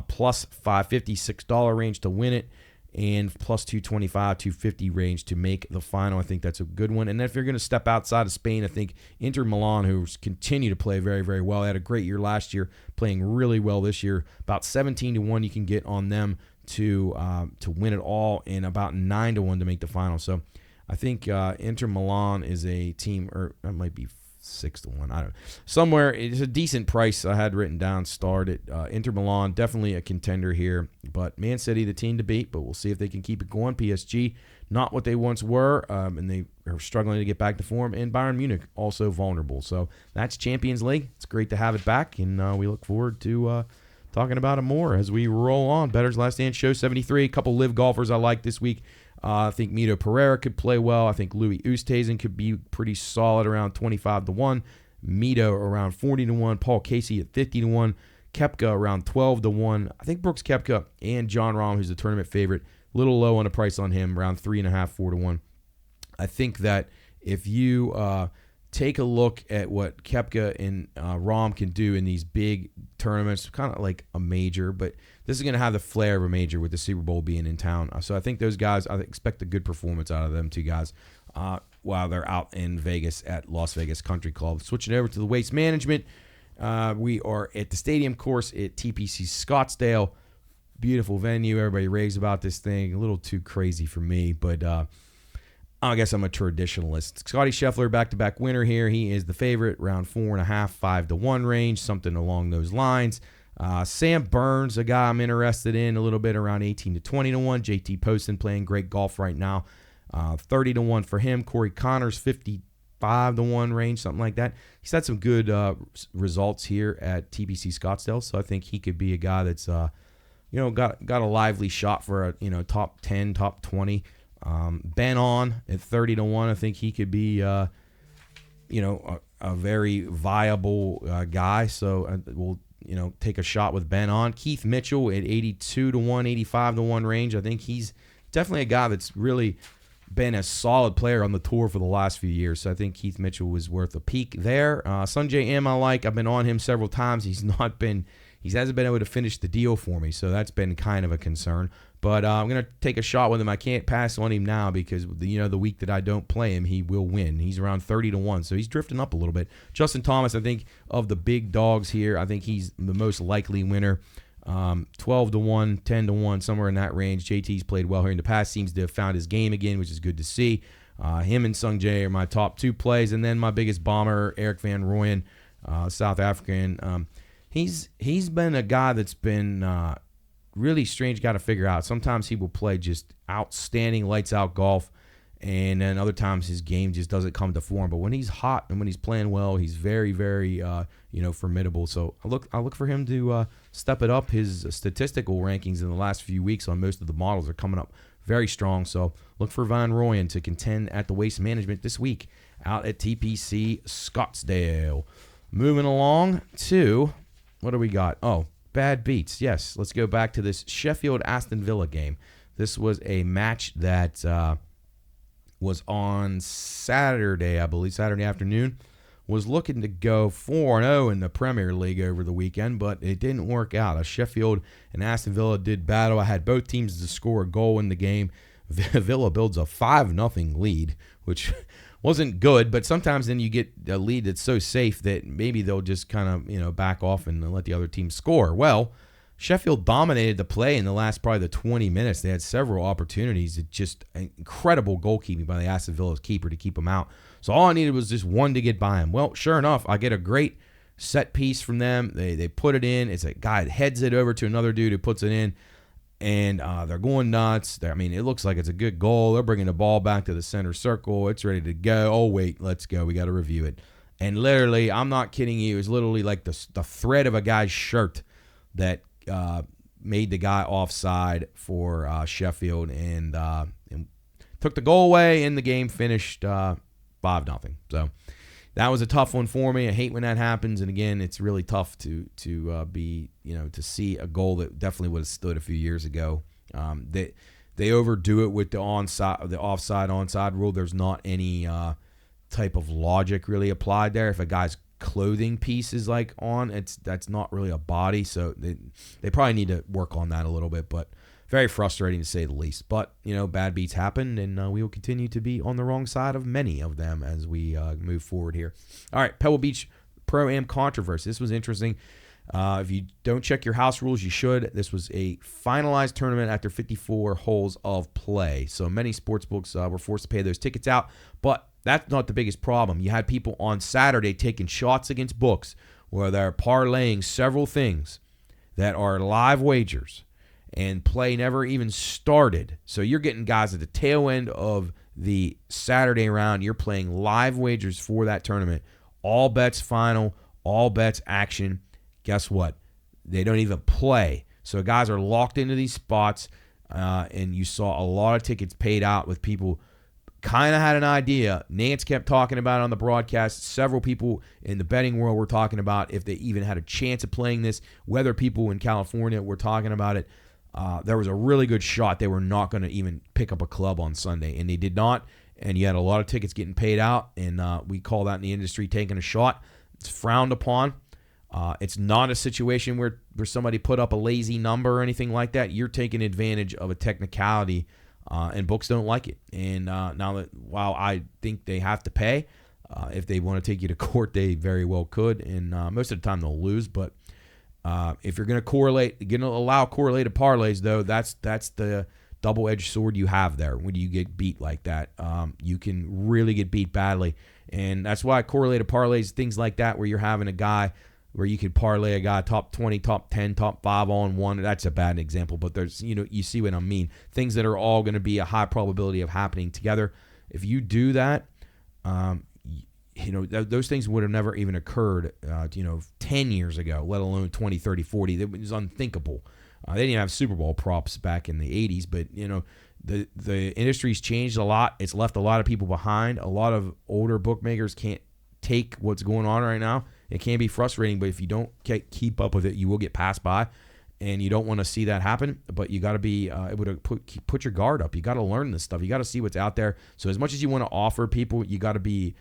S1: Plus 550, $6 range to win it, and plus 225, 250 range to make the final. I think that's a good one. And then if you're going to step outside of Spain, I think Inter Milan, who's continue to play very, very well. They had a great year last year, playing really well this year. About 17-1 you can get on them to win it all, and about 9-1 to make the final. So I think Inter Milan is a team, or it might be 6-1. I don't know. Somewhere it's a decent price. I had written down. Started Inter Milan, definitely a contender here. But Man City, the team to beat. But we'll see if they can keep it going. PSG, not what they once were, and they are struggling to get back to form. And Bayern Munich, also vulnerable. So that's Champions League. It's great to have it back, and we look forward to talking about it more as we roll on. Bettor's Last Stand Show 73. A couple live golfers I like this week. I think Mito Pereira could play well. I think Louis Oosthuizen could be pretty solid around 25-1. Mito around 40-1. Paul Casey at 50-1. Koepka around 12-1. I think Brooks Koepka and John Rahm, who's the tournament favorite, a little low on the price on him, around 3.5, 4-1. I think that if you take a look at what Koepka and Rahm can do in these big tournaments, kind of like a major, but this is going to have the flair of a major with the Super Bowl being in town. So I think those guys, I expect a good performance out of them two guys while they're out in Vegas at Las Vegas Country Club. Switching over to the Waste Management, we are at the stadium course at TPC Scottsdale. Beautiful venue. Everybody raves about this thing. A little too crazy for me, but I guess I'm a traditionalist. Scotty Scheffler, back-to-back winner here. He is the favorite, around 4.5, 5-1 range, something along those lines. Sam Burns, a guy I'm interested in a little bit, around 18-20-1. JT Poston playing great golf right now, 30-1 for him. Corey Connors, 55-1 range, something like that. He's had some good results here at TPC Scottsdale, so I think he could be a guy that's got a lively shot for a top 10, top 20. Ben On at 30-1. I think he could be a very viable guy. So we'll take a shot with Ben On. Keith Mitchell at 82-1, 85-1 range. I think he's definitely a guy that's really been a solid player on the tour for the last few years. So I think Keith Mitchell was worth a peek there. Sungjae Im I like. I've been on him several times. He hasn't been able to finish the deal for me, so that's been kind of a concern. But I'm going to take a shot with him. I can't pass on him now because, the week that I don't play him, he will win. He's around 30-1, so he's drifting up a little bit. Justin Thomas, I think, of the big dogs here, I think he's the most likely winner. 12-1, 10-1, somewhere in that range. JT's played well here in the past, seems to have found his game again, which is good to see. Him and Sungjae are my top two plays, and then my biggest bomber, Eric Van Rooyen, South African. He's been a guy that's been really strange guy to figure out. Sometimes he will play just outstanding lights out golf, and then other times his game just doesn't come to form. But when he's hot and when he's playing well, he's very, very formidable. So I look for him to step it up. His statistical rankings in the last few weeks on most of the models are coming up very strong. So look for Van Rooyen to contend at the Waste Management this week out at TPC Scottsdale. Moving along to, what do we got? Oh, bad beats. Yes, let's go back to this Sheffield-Aston Villa game. This was a match that was on Saturday, I believe, Saturday afternoon. Was looking to go 4-0 in the Premier League over the weekend, but it didn't work out. Sheffield and Aston Villa did battle. I had both teams to score a goal in the game. Villa builds a 5-0 lead, which wasn't good, but sometimes then you get a lead that's so safe that maybe they'll just kind of, back off and let the other team score. Well, Sheffield dominated the play in the last probably the 20 minutes. They had several opportunities. It's just incredible goalkeeping by the Aston Villa's keeper to keep them out. So all I needed was just one to get by him. Well, sure enough, I get a great set piece from them. They put it in. It's a guy that heads it over to another dude who puts it in, and they're going nuts. It looks like it's a good goal. They're bringing the ball back to the center circle. It's ready to go. Oh, wait, let's go. We got to review it. And literally, I'm not kidding you, it was literally like the thread of a guy's shirt that made the guy offside for Sheffield and took the goal away, and the game finished 5-0. So that was a tough one for me. I hate when that happens, and again, it's really tough to to see a goal that definitely would have stood a few years ago. They overdo it with the offside onside rule. There's not any type of logic really applied there. If a guy's clothing piece is like on, that's not really a body, so they probably need to work on that a little bit, but very frustrating to say the least. But bad beats happen, and we will continue to be on the wrong side of many of them as we move forward here. All right, Pebble Beach Pro-Am controversy. This was interesting. If you don't check your house rules, you should. This was a finalized tournament after 54 holes of play, so many sportsbooks were forced to pay those tickets out, but that's not the biggest problem. You had people on Saturday taking shots against books where they're parlaying several things that are live wagers, and play never even started. So you're getting guys at the tail end of the Saturday round. You're playing live wagers for that tournament. All bets final, all bets action. Guess what? They don't even play. So guys are locked into these spots, and you saw a lot of tickets paid out with people kind of had an idea. Nance kept talking about it on the broadcast. Several people in the betting world were talking about if they even had a chance of playing this. Whether people in California were talking about it. There was a really good shot they were not going to even pick up a club on Sunday, and they did not, and you had a lot of tickets getting paid out, and we call that in the industry taking a shot. It's frowned upon. It's not a situation where somebody put up a lazy number or anything like that. You're taking advantage of a technicality, and books don't like it. And now that while I think they have to pay, if they want to take you to court, they very well could, and most of the time they'll lose, but if you're going to allow correlated parlays, though, that's the double-edged sword you have there when you get beat like that. You can really get beat badly, and that's why correlated parlays, things like that, where you're having a guy where you could parlay a guy top 20, top 10, top 5 on one. That's a bad example, but there's you see what I mean. Things that are all going to be a high probability of happening together. If you do that, those things would have never even occurred, 10 years ago, let alone 20, 30, 40. It was unthinkable. They didn't even have Super Bowl props back in the 80s, but, the industry's changed a lot. It's left a lot of people behind. A lot of older bookmakers can't take what's going on right now. It can be frustrating, but if you don't keep up with it, you will get passed by, and you don't want to see that happen. But you got to be able to put your guard up. You got to learn this stuff. You got to see what's out there. So as much as you want to offer people, you got to be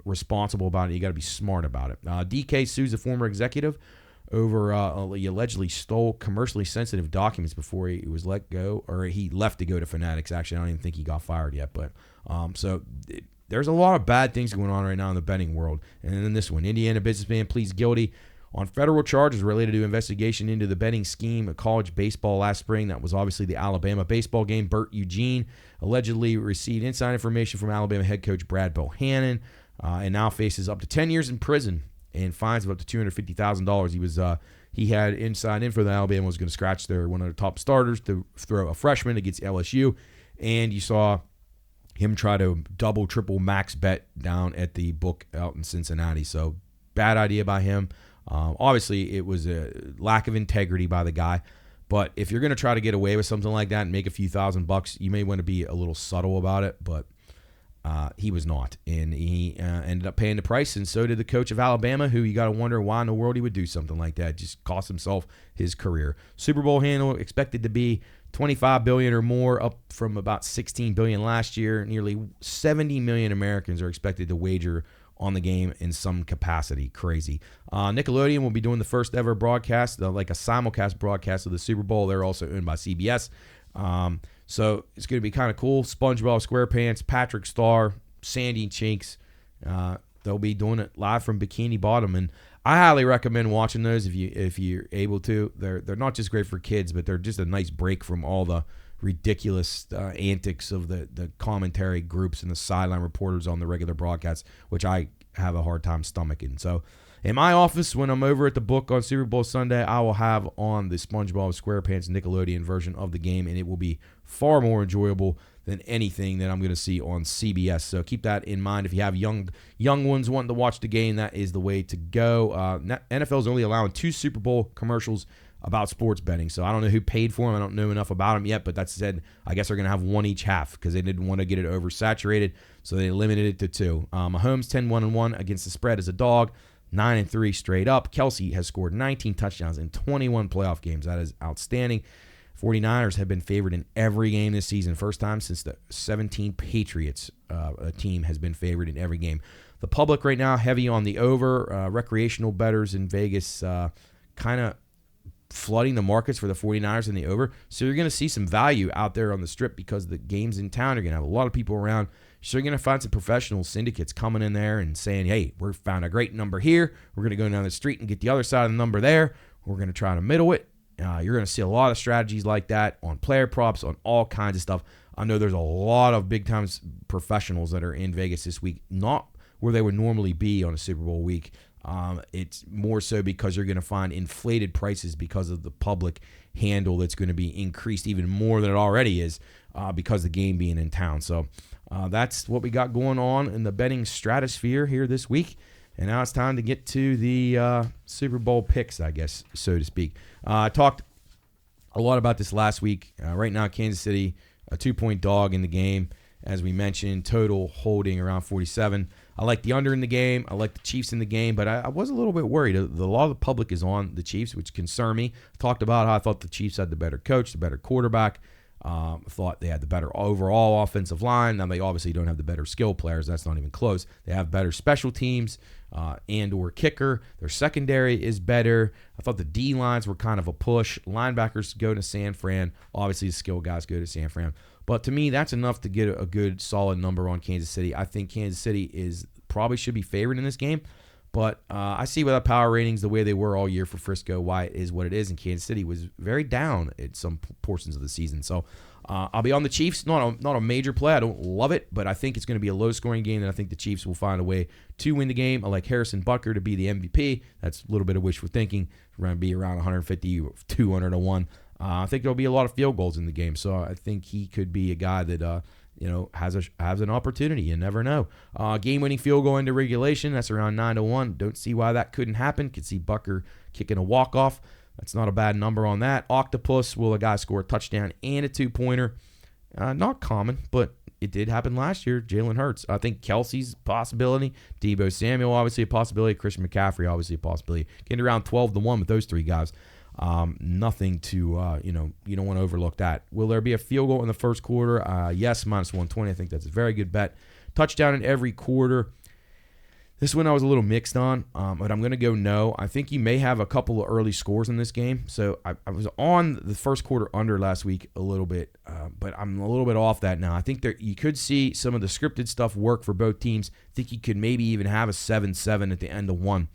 S1: responsible about it. You got to be smart about it. DK sues a former executive over he allegedly stole commercially sensitive documents before he was let go, or he left to go to Fanatics. Actually, I don't even think he got fired yet. But there's a lot of bad things going on right now in the betting world. And then this one, Indiana businessman pleads guilty on federal charges related to investigation into the betting scheme at college baseball last spring. That was obviously the Alabama baseball game. Bert Eugene allegedly received inside information from Alabama head coach Brad Bohannon, and now faces up to 10 years in prison and fines of up to $250,000. He had inside info that Alabama was going to scratch one of their top starters to throw a freshman against LSU, and you saw him try to double, triple max bet down at the book out in Cincinnati. So bad idea by him. Obviously, it was a lack of integrity by the guy. But if you're going to try to get away with something like that and make a few $1,000, you may want to be a little subtle about it. But He was not, and he ended up paying the price, and so did the coach of Alabama, who you got to wonder why in the world he would do something like that. Just cost himself his career. Super Bowl handle expected to be $25 billion or more, up from about $16 billion last year. Nearly 70 million Americans are expected to wager on the game in some capacity. Crazy. Nickelodeon will be doing the first ever broadcast, like a simulcast broadcast of the Super Bowl. They're also owned by CBS. So it's going to be kind of cool. SpongeBob SquarePants, Patrick Star, Sandy Chinks. They'll be doing it live from Bikini Bottom, and I highly recommend watching those if you're able to. They're not just great for kids, but they're just a nice break from all the ridiculous antics of the commentary groups and the sideline reporters on the regular broadcasts, which I have a hard time stomaching. So in my office, when I'm over at the book on Super Bowl Sunday, I will have on the SpongeBob SquarePants Nickelodeon version of the game, and it will be far more enjoyable than anything that I'm going to see on CBS. So keep that in mind. If you have young ones wanting to watch the game, that is the way to go. NFL is only allowing 2 Super Bowl commercials about sports betting. So I don't know who paid for them. I don't know enough about them yet, but that said, I guess they're going to have one each half because they didn't want to get it oversaturated, so they limited it to 2. Mahomes 10-1-1 against the spread as a dog, 9-3 straight up. Kelsey has scored 19 touchdowns in 21 playoff games. That is outstanding. 49ers have been favored in every game this season. First time since the 17 Patriots team has been favored in every game. The public right now heavy on the over. Recreational bettors in Vegas kind of flooding the markets for the 49ers and the over. So you're going to see some value out there on the strip because the games in town are going to have a lot of people around. So you're going to find some professional syndicates coming in there and saying, hey, we found a great number here. We're going to go down the street and get the other side of the number there. We're going to try to middle it. You're going to see a lot of strategies like that on player props, on all kinds of stuff. I know there's a lot of big-time professionals that are in Vegas this week, not where they would normally be on a Super Bowl week. It's more so because you're going to find inflated prices because of the public handle that's going to be increased even more than it already is because of the game being in town. So that's what we got going on in the betting stratosphere here this week. And now it's time to get to the Super Bowl picks, I guess, so to speak. I talked a lot about this last week. Right now, Kansas City, a 2-point dog in the game. As we mentioned, total holding around 47. I like the under in the game. I like the Chiefs in the game, but I was a little bit worried. A lot of the public is on the Chiefs, which concern me. I talked about how I thought the Chiefs had the better coach, the better quarterback. I thought they had the better overall offensive line. Now, they obviously don't have the better skill players. That's not even close. They have better special teams and or kicker. Their secondary is better. I thought the D-lines were kind of a push. Linebackers go to San Fran. Obviously, the skill guys go to San Fran. But to me, that's enough to get a good, solid number on Kansas City. I think Kansas City probably should be favored in this game. But I see without power ratings the way they were all year for Frisco, why it is what it is. And Kansas City was very down at some portions of the season. So I'll be on the Chiefs. Not a major play. I don't love it, but I think it's going to be a low-scoring game, and I think the Chiefs will find a way to win the game. I like Harrison Butker to be the MVP. That's a little bit of wishful thinking. We're going to be around 150, 200 to 1. I think there'll be a lot of field goals in the game, so I think he could be a guy that has an opportunity. You never know. Game-winning field goal into regulation. That's around 9 to 1. Don't see why that couldn't happen. Could see Butker kicking a walk-off. That's not a bad number on that. Octopus, will a guy score a touchdown and a 2-pointer? Not common, but it did happen last year. Jalen Hurts. I think Kelsey's a possibility. Deebo Samuel, obviously a possibility. Christian McCaffrey, obviously a possibility. Getting around 12 to 1 with those 3 guys. Nothing to, you don't want to overlook that. Will there be a field goal in the first quarter? Yes, -120. I think that's a very good bet. Touchdown in every quarter. This one I was a little mixed on, but I'm going to go no. I think you may have a couple of early scores in this game. So I was on the first quarter under last week a little bit, but I'm a little bit off that now. I think you could see some of the scripted stuff work for both teams. I think you could maybe even have a 7-7 at the end of one.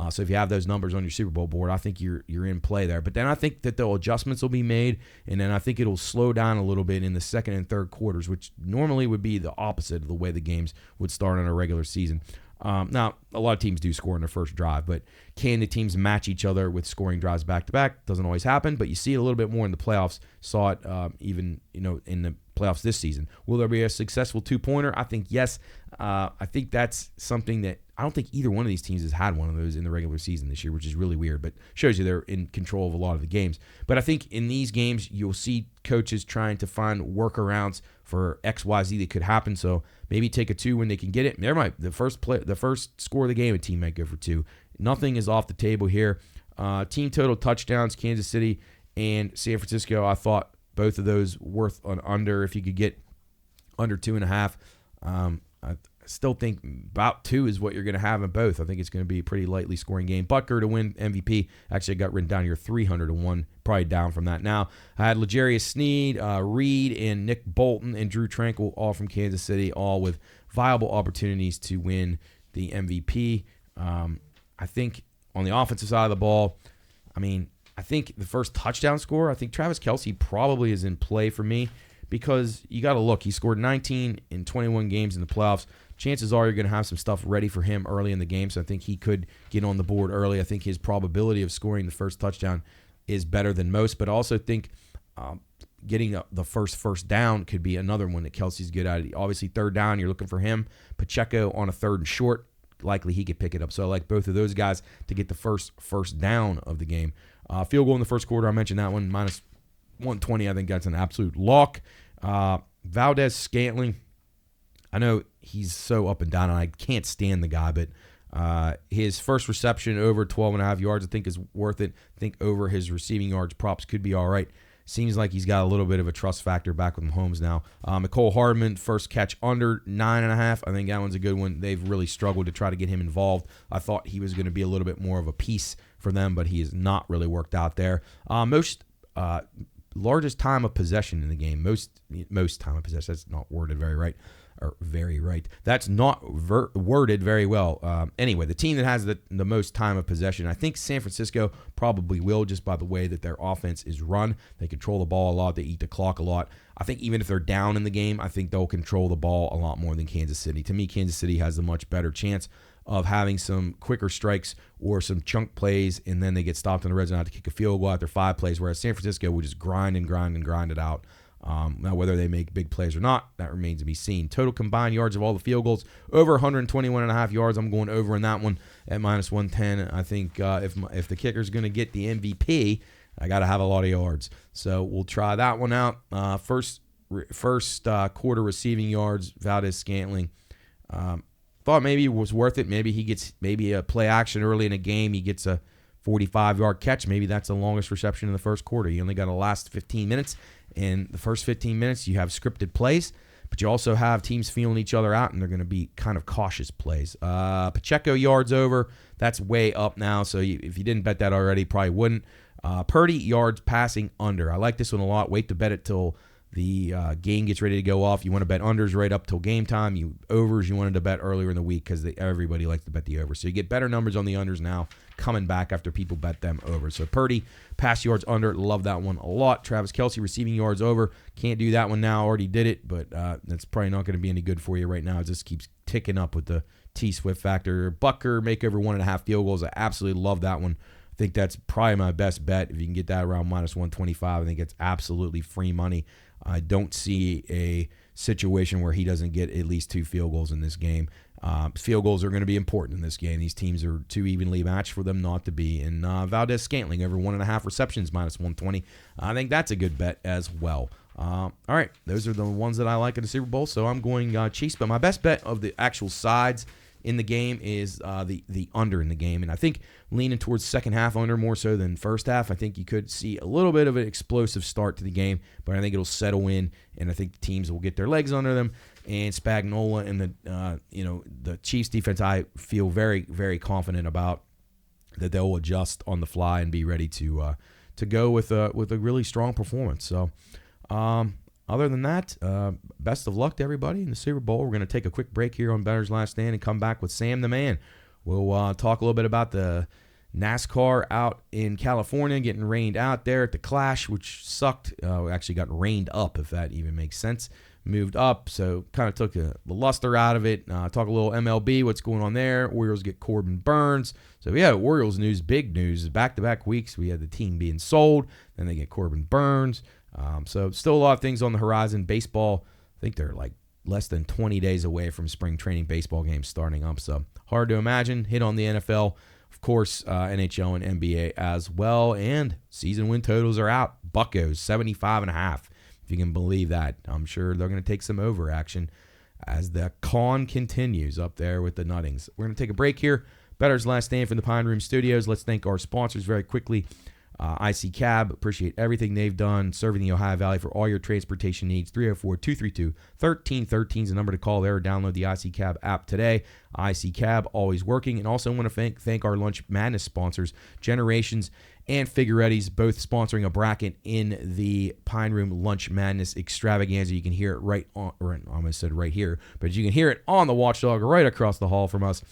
S1: So if you have those numbers on your Super Bowl board, I think you're in play there. But then I think that the adjustments will be made, and then I think it'll slow down a little bit in the second and third quarters, which normally would be the opposite of the way the games would start in a regular season. Now, a lot of teams do score in their first drive, but can the teams match each other with scoring drives back-to-back? Doesn't always happen, but you see it a little bit more in the playoffs. Saw it even in the playoffs this season. Will there be a successful 2-pointer? I think yes. I think that's something that I don't think either one of these teams has had one of those in the regular season this year, which is really weird, but shows you they're in control of a lot of the games. But I think in these games, you'll see coaches trying to find workarounds for XYZ that could happen. So maybe take a 2 when they can get it. The first score of the game, a team might go for 2. Nothing is off the table here. Team total touchdowns, Kansas City and San Francisco. I thought both of those worth an under if you could get under 2.5. I still think about 2 is what you're going to have in both. I think it's going to be a pretty lightly scoring game. Butker to win MVP. Actually, I got written down here 300-1, probably down from that now. I had L'Jarius Sneed, Reed, and Nick Bolton, and Drew Tranquill, all from Kansas City, all with viable opportunities to win the MVP. I think on the offensive side of the ball, I think the first touchdown score, I think Travis Kelce probably is in play for me because you got to look. He scored 19 in 21 games in the playoffs. Chances are you're going to have some stuff ready for him early in the game, so I think he could get on the board early. I think his probability of scoring the first touchdown is better than most, but I also think getting the first down could be another one that Kelce's good at. Obviously, third down, you're looking for him. Pacheco on a third and short, likely he could pick it up. So I like both of those guys to get the first down of the game. Field goal in the first quarter, I mentioned that one, minus 120. I think that's an absolute lock. Valdez-Scantling, I know he's so up and down, and I can't stand the guy, but his first reception over 12.5 yards I think is worth it. I think over his receiving yards props could be all right. Seems like he's got a little bit of a trust factor back with Mahomes now. Mecole Hardman, first catch under 9.5. I think that one's a good one. They've really struggled to try to get him involved. I thought he was going to be a little bit more of a piece for them, but he has not really worked out there. Largest time of possession in the game. Most time of possession. That's not worded very right. Or very right. That's not worded very well. Anyway, the team that has the most time of possession, I think San Francisco probably will, just by the way that their offense is run. They control the ball a lot. They eat the clock a lot. I think even if they're down in the game, I think they'll control the ball a lot more than Kansas City. To me, Kansas City has a much better chance of having some quicker strikes or some chunk plays, and then they get stopped in the red zone to kick a field goal after 5 plays, whereas San Francisco will just grind it out. Now, whether they make big plays or not, that remains to be seen. Total combined yards of all the field goals, over 121.5 yards. I'm going over in that one at minus 110. I think if the kicker's going to get the MVP, I got to have a lot of yards. So we'll try that one out. First quarter receiving yards, Valdez-Scantling. Thought maybe it was worth it. Maybe he gets a play action early in a game. He gets a 45-yard catch. Maybe that's the longest reception in the first quarter. You only got to last 15 minutes. In the first 15 minutes, you have scripted plays, but you also have teams feeling each other out, and they're going to be kind of cautious plays. Pacheco yards over. That's way up now, so if you didn't bet that already, probably wouldn't. Purdy yards passing under. I like this one a lot. Wait to bet it till the game gets ready to go off. You want to bet unders right up till game time. Overs you wanted to bet earlier in the week because everybody likes to bet the over. So you get better numbers on the unders now coming back after people bet them over. So Purdy, pass yards under. Love that one a lot. Travis Kelce, receiving yards over. Can't do that one now. Already did it, but that's probably not going to be any good for you right now. It just keeps ticking up with the T-Swift factor. Butker, make over 1.5 field goals. I absolutely love that one. I think that's probably my best bet. If you can get that around minus 125, I think it's absolutely free money. I don't see a situation where he doesn't get at least 2 field goals in this game. Field goals are going to be important in this game. These teams are too evenly matched for them not to be. And Valdez-Scantling over 1.5 receptions, minus 120. I think that's a good bet as well. All right, those are the ones that I like in the Super Bowl, so I'm going Chiefs. But my best bet of the actual sides in the game is the under in the game. And I think leaning towards second half under more so than first half. I think you could see a little bit of an explosive start to the game, but I think it'll settle in, and I think the teams will get their legs under them. And Spagnuolo and the Chiefs defense, I feel very, very confident about that they'll adjust on the fly and be ready to go with a really strong performance. So, other than that, best of luck to everybody in the Super Bowl. We're going to take a quick break here on Bettor's Last Stand and come back with Sam the Man. We'll talk a little bit about the NASCAR out in California, getting rained out there at the Clash, which sucked. Actually got rained up, if that even makes sense. Moved up, so kind of took the luster out of it. Talk a little MLB, what's going on there. Orioles get Corbin Burns. So we had Orioles news, big news. Back-to-back weeks, we had the team being sold. Then they get Corbin Burns. So still a lot of things on the horizon. Baseball, I think they're like less than 20 days away from spring training baseball games starting up. So hard to imagine. Hit on the NFL, of course, NHL and NBA as well. And season win totals are out. Buccos, 75.5. If you can believe that. I'm sure they're going to take some over action as the con continues up there with the Nuttings. We're going to take a break here. Bettor's Last Stand from the Pine Room Studios. Let's thank our sponsors very quickly. IC Cab, appreciate everything they've done serving the Ohio Valley for all your transportation needs. 304-232-1313 is the number to call there or download the IC Cab app today. IC Cab, always working. And also want to thank our Lunch Madness sponsors, Generations and Figueretti's, both sponsoring a bracket in the Pine Room Lunch Madness extravaganza. You can hear it right on, or I almost said right here, but you can hear it on the Watchdog right across the hall from us.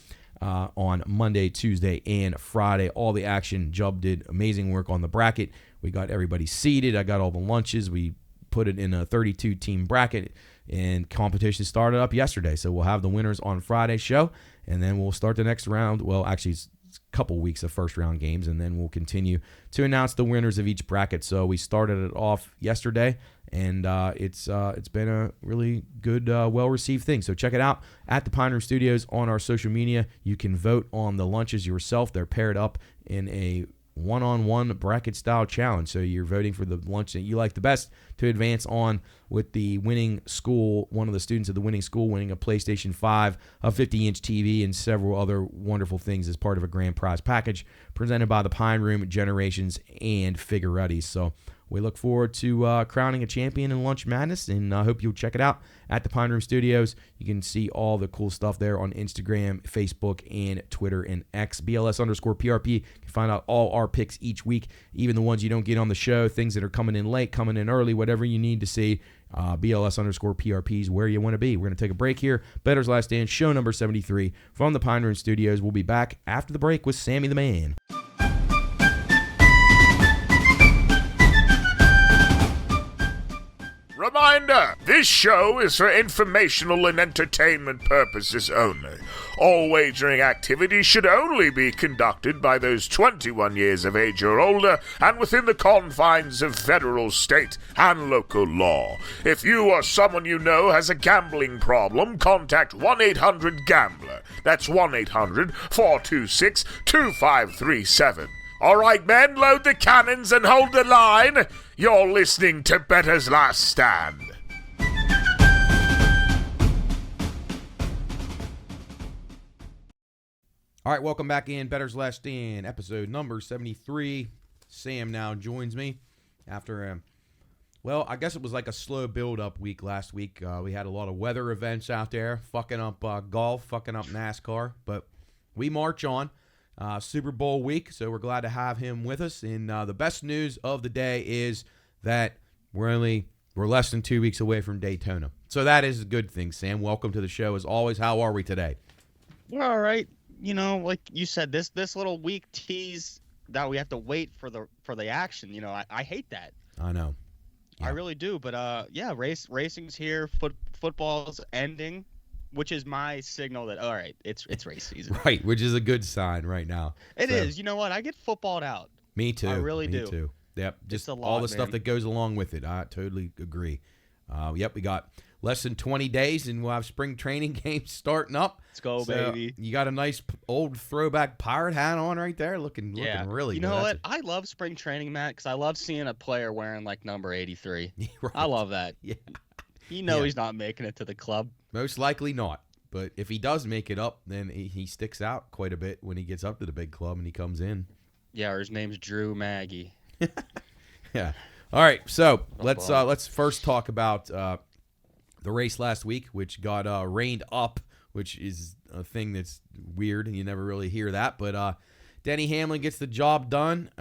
S1: On Monday, Tuesday, and Friday. All the action. Jubb did amazing work on the bracket. We got everybody seated. I got all the lunches. We put it in a 32-team bracket, and competition started up yesterday. So we'll have the winners on Friday's show, and then we'll start the next round. Well, actually, it's a couple weeks of first-round games, and then we'll continue to announce the winners of each bracket. So we started it off yesterday, and it's been a really good, well-received thing. So check it out at the Pine Room Studios on our social media. You can vote on the lunches yourself. They're paired up in a one-on-one bracket-style challenge. So you're voting for the lunch that you like the best to advance on with the winning school, one of the students of the winning school winning a PlayStation 5, a 50-inch TV, and several other wonderful things as part of a grand prize package presented by the Pine Room, Generations, and Figueretti. So we look forward to crowning a champion in Lunch Madness, and I hope you'll check it out at the Pine Room Studios. You can see all the cool stuff there on Instagram, Facebook, and Twitter, and X. BLS_PRP. You can find out all our picks each week, even the ones you don't get on the show, things that are coming in late, coming in early, whatever you need to see. BLS_PRP is where you want to be. We're going to take a break here. Bettor's Last Stand, show number 73 from the Pine Room Studios. We'll be back after the break with Sammy the Man.
S2: Reminder, this show is for informational and entertainment purposes only. All wagering activities should only be conducted by those 21 years of age or older and within the confines of federal, state, and local law. If you or someone you know has a gambling problem, contact 1-800-GAMBLER. That's 1-800-426-2537. All right, men, load the cannons and hold the line. You're listening to Bettor's Last Stand.
S1: All right, welcome back in Bettor's Last Stand, episode number 73. Sam now joins me after, well, I guess it was like a slow build-up week last week. We had a lot of weather events out there, fucking up golf, fucking up NASCAR, but we march on. Super Bowl week, so we're glad to have him with us. And the best news of the day is that we're less than 2 weeks away from Daytona. So that is a good thing, Sam. Welcome to the show as always. How are we today?
S3: We're all right. You know, like you said, this little week tease that we have to wait for the action. You know, I hate that.
S1: I know. Yeah.
S3: I really do. But yeah, racing's here. Football's ending. Which is my signal that, all right, it's race season.
S1: Right, which is a good sign right now.
S3: It is. You know what? I get footballed out.
S1: Me too.
S3: I really do.
S1: Me too. Yep, just
S3: all
S1: the stuff that goes along with it. I totally agree. Yep, we got less than 20 days, and we'll have spring training games starting up.
S3: Let's go,
S1: so
S3: baby.
S1: You got a nice old throwback pirate hat on right there, looking really good.
S3: You know what? I love spring training, Matt, because I love seeing a player wearing, like, number 83.
S1: Right.
S3: I love that.
S1: Yeah.
S3: You know he's not making it to the club.
S1: Most likely not. But if he does make it up, then he sticks out quite a bit when he gets up to the big club and he comes in.
S3: Yeah, or his name's Drew Maggie.
S1: Yeah. All right. So let's first talk about the race last week, which got rained up, which is a thing that's weird and you never really hear that. But Denny Hamlin gets the job done.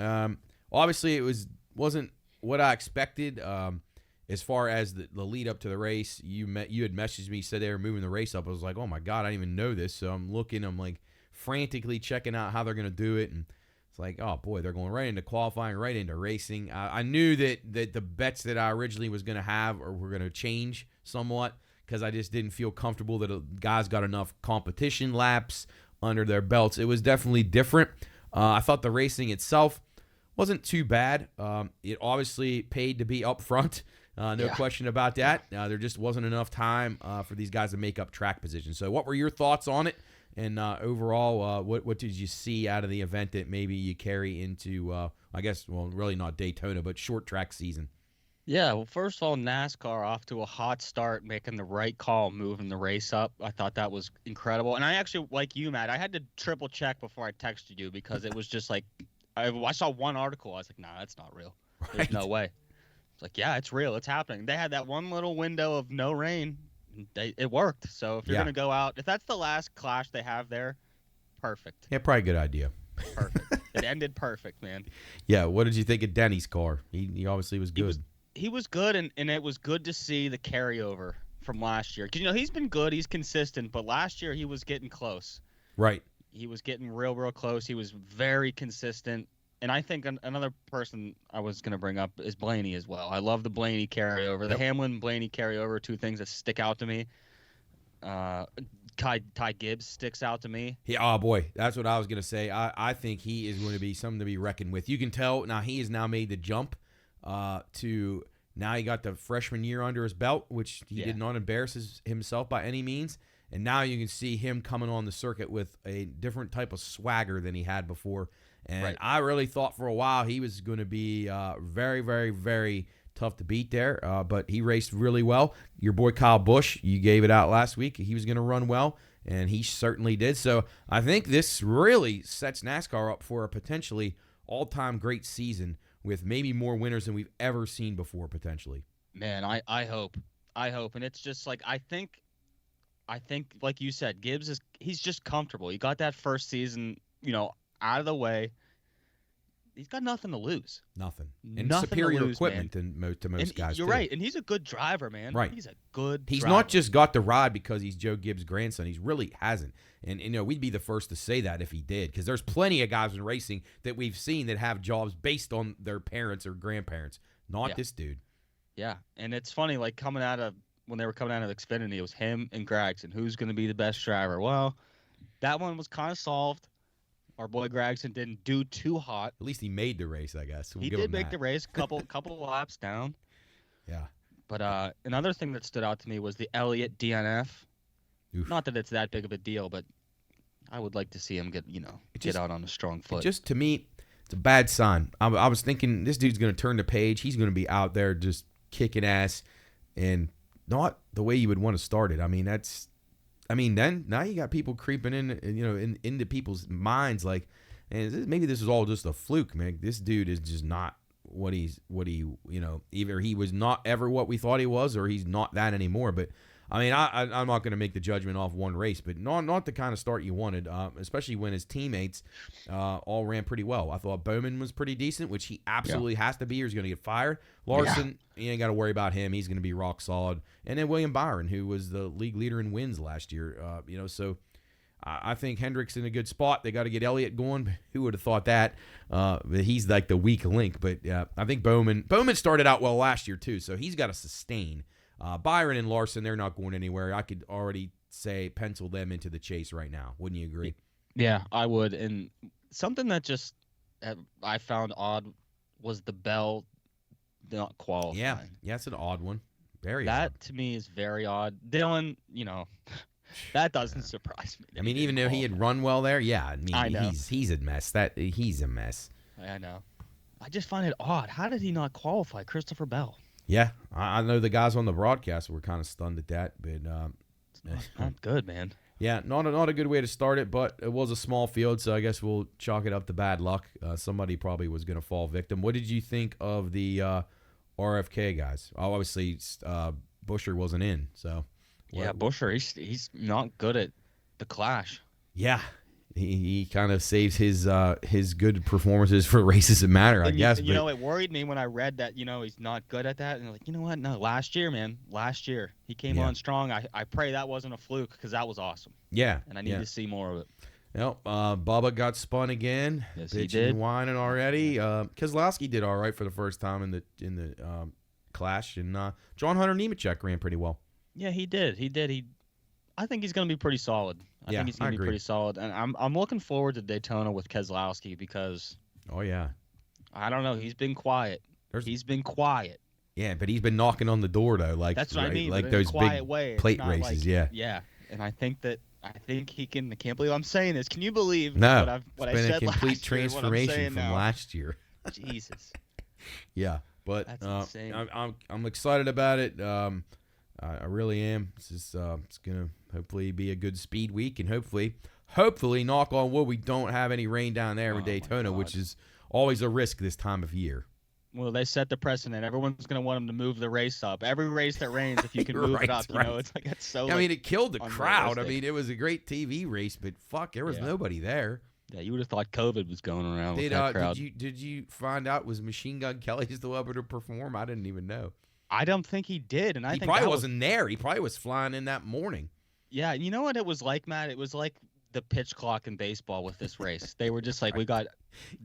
S1: Obviously, it wasn't what I expected. As far as the lead up to the race, you had messaged me, said they were moving the race up. I was like, oh my God, I didn't even know this. So I'm like frantically checking out how they're going to do it. And it's like, oh boy, they're going right into qualifying, right into racing. I knew that the bets that I originally was going to have were going to change somewhat because I just didn't feel comfortable that guys got enough competition laps under their belts. It was definitely different. I thought the racing itself wasn't too bad. It obviously paid to be up front. No question about that. There just wasn't enough time for these guys to make up track position. So what were your thoughts on it? And overall, what did you see out of the event that maybe you carry into, I guess, well, really not Daytona, but short track season?
S3: Yeah, well, first of all, NASCAR off to a hot start, making the right call, moving the race up. I thought that was incredible. And I actually, like you, Matt, I had to triple check before I texted you because it was just like, I saw one article. I was like, nah, that's not real. There's no way. It's like, yeah, it's real. It's happening. They had that one little window of no rain. It worked. So if you're going to go out, if that's the last clash they have there, perfect.
S1: Yeah, probably a good idea.
S3: Perfect. It ended perfect, man.
S1: Yeah, what did you think of Denny's car? He obviously was good.
S3: He was good, and it was good to see the carryover from last year. Because, he's been good. He's consistent. But last year, he was getting close.
S1: Right.
S3: He was getting real, real close. He was very consistent. And I think another person I was going to bring up is Blaney as well. I love the Blaney carryover. Yep. The Hamlin-Blaney carryover, two things that stick out to me. Ty Gibbs sticks out to me.
S1: Oh, boy. That's what I was going to say. I think he is going to be something to be reckoned with. You can tell now he has now made the jump to now he got the freshman year under his belt, which he did not embarrass himself by any means. And now you can see him coming on the circuit with a different type of swagger than he had before. And I really thought for a while he was going to be very, very, very tough to beat there. But he raced really well. Your boy Kyle Busch, you gave it out last week. He was going to run well, and he certainly did. So I think this really sets NASCAR up for a potentially all-time great season with maybe more winners than we've ever seen before, potentially.
S3: Man, I hope. And it's just like I think like you said, Gibbs he's just comfortable. He got that first season, out of the way. He's got nothing to lose.
S1: Nothing. And nothing superior equipment to most guys.
S3: You're right. And he's a good driver, man.
S1: Right.
S3: He's a good
S1: He's
S3: driver.
S1: not just got the ride because he's Joe Gibbs' grandson. He really hasn't. And, we'd be the first to say that if he did, because there's plenty of guys in racing that we've seen that have jobs based on their parents or grandparents. Not this dude.
S3: Yeah. And it's funny, like when they were coming out of Xfinity, it was him and Gregson. Who's going to be the best driver? Well, that one was kind of solved. Our boy Gregson didn't do too hot.
S1: At least he made the race, I guess.
S3: He did make the race, couple laps down.
S1: Yeah.
S3: But another thing that stood out to me was the Elliott DNF. Oof. Not that it's that big of a deal, but I would like to see him get out on a strong foot.
S1: Just to me, it's a bad sign. I was thinking this dude's going to turn the page. He's going to be out there just kicking ass, and not the way you would want to start it. Then now you got people creeping in, into people's minds like, and maybe this is all just a fluke, man. This dude is just not what he, either he was not ever what we thought he was, or he's not that anymore. But I'm not going to make the judgment off one race, but not the kind of start you wanted, especially when his teammates all ran pretty well. I thought Bowman was pretty decent, which he absolutely has to be, or he's going to get fired. Larson, you ain't got to worry about him. He's going to be rock solid. And then William Byron, who was the league leader in wins last year. So I think Hendrick's in a good spot. They got to get Elliott going. Who would have thought that? He's like the weak link. But I think Bowman started out well last year too, so he's got to sustain. Byron and Larson, they're not going anywhere. I could already say pencil them into the chase right now. Wouldn't you agree? Yeah,
S3: I would. And something that just I found odd was the Bell not qualifying.
S1: Yeah, it's an odd one. Very
S3: odd.
S1: That
S3: to me is very odd. Dylan, that doesn't surprise me.
S1: Even though he had run well there,
S3: I know.
S1: He's a mess. He's a mess.
S3: I know. I just find it odd. How did he not qualify, Christopher Bell?
S1: Yeah, I know the guys on the broadcast were kind of stunned at that, but
S3: it's not good, man.
S1: Yeah, not a good way to start it, but it was a small field, so I guess we'll chalk it up to bad luck. Somebody probably was going to fall victim. What did you think of the RFK guys? Obviously, Buescher wasn't in, so
S3: Buescher, he's not good at the clash.
S1: Yeah. He kind of saves his good performances for races that matter, I guess.
S3: It worried me when I read that, he's not good at that. And I'm like, you know what? No, last year, he came on strong. I pray that wasn't a fluke because that was awesome.
S1: Yeah.
S3: And I need to see more of it.
S1: Well, Bubba got spun again.
S3: Yes, he did.
S1: And whining already. Keselowski did all right for the first time in the clash. And John Hunter Nemechek ran pretty well.
S3: Yeah, he did. I think he's going to be pretty solid. I think he's going to be pretty solid. And I'm looking forward to Daytona with Keselowski because
S1: I don't know.
S3: He's been quiet. He's been quiet.
S1: Yeah, but he's been knocking on the door though, like
S3: That's what I mean.
S1: like
S3: but in
S1: those
S3: a quiet
S1: big
S3: way. It's
S1: plate
S3: not
S1: races.
S3: like,
S1: Yeah.
S3: Yeah, and I think he can. I can't believe I'm saying this. Can you believe
S1: No,
S3: what
S1: it's
S3: I
S1: been
S3: said
S1: a complete
S3: last year, what I'm
S1: transformation
S3: saying
S1: from
S3: now?
S1: last year.
S3: Jesus.
S1: Yeah, but
S3: That's insane.
S1: I'm excited about it. I really am. It's gonna hopefully be a good speed week, and hopefully, knock on wood, we don't have any rain down there in Daytona, which is always a risk this time of year.
S3: Well, they set the precedent. Everyone's going to want them to move the race up. Every race that rains, if you can move it up, you know, it's like that's so.
S1: I mean, it killed the crowd. I
S3: unrealistic.
S1: mean, it was a great TV race, but fuck, there was nobody there.
S3: Yeah, you would have thought COVID was going around with that crowd.
S1: Did you find out was Machine Gun Kelly still able to perform? I didn't even know.
S3: I don't think he did, and I
S1: He
S3: think
S1: probably wasn't there. He probably was flying in that morning.
S3: Yeah, you know what it was like, Matt? It was like the pitch clock in baseball with this race. They were just like, we got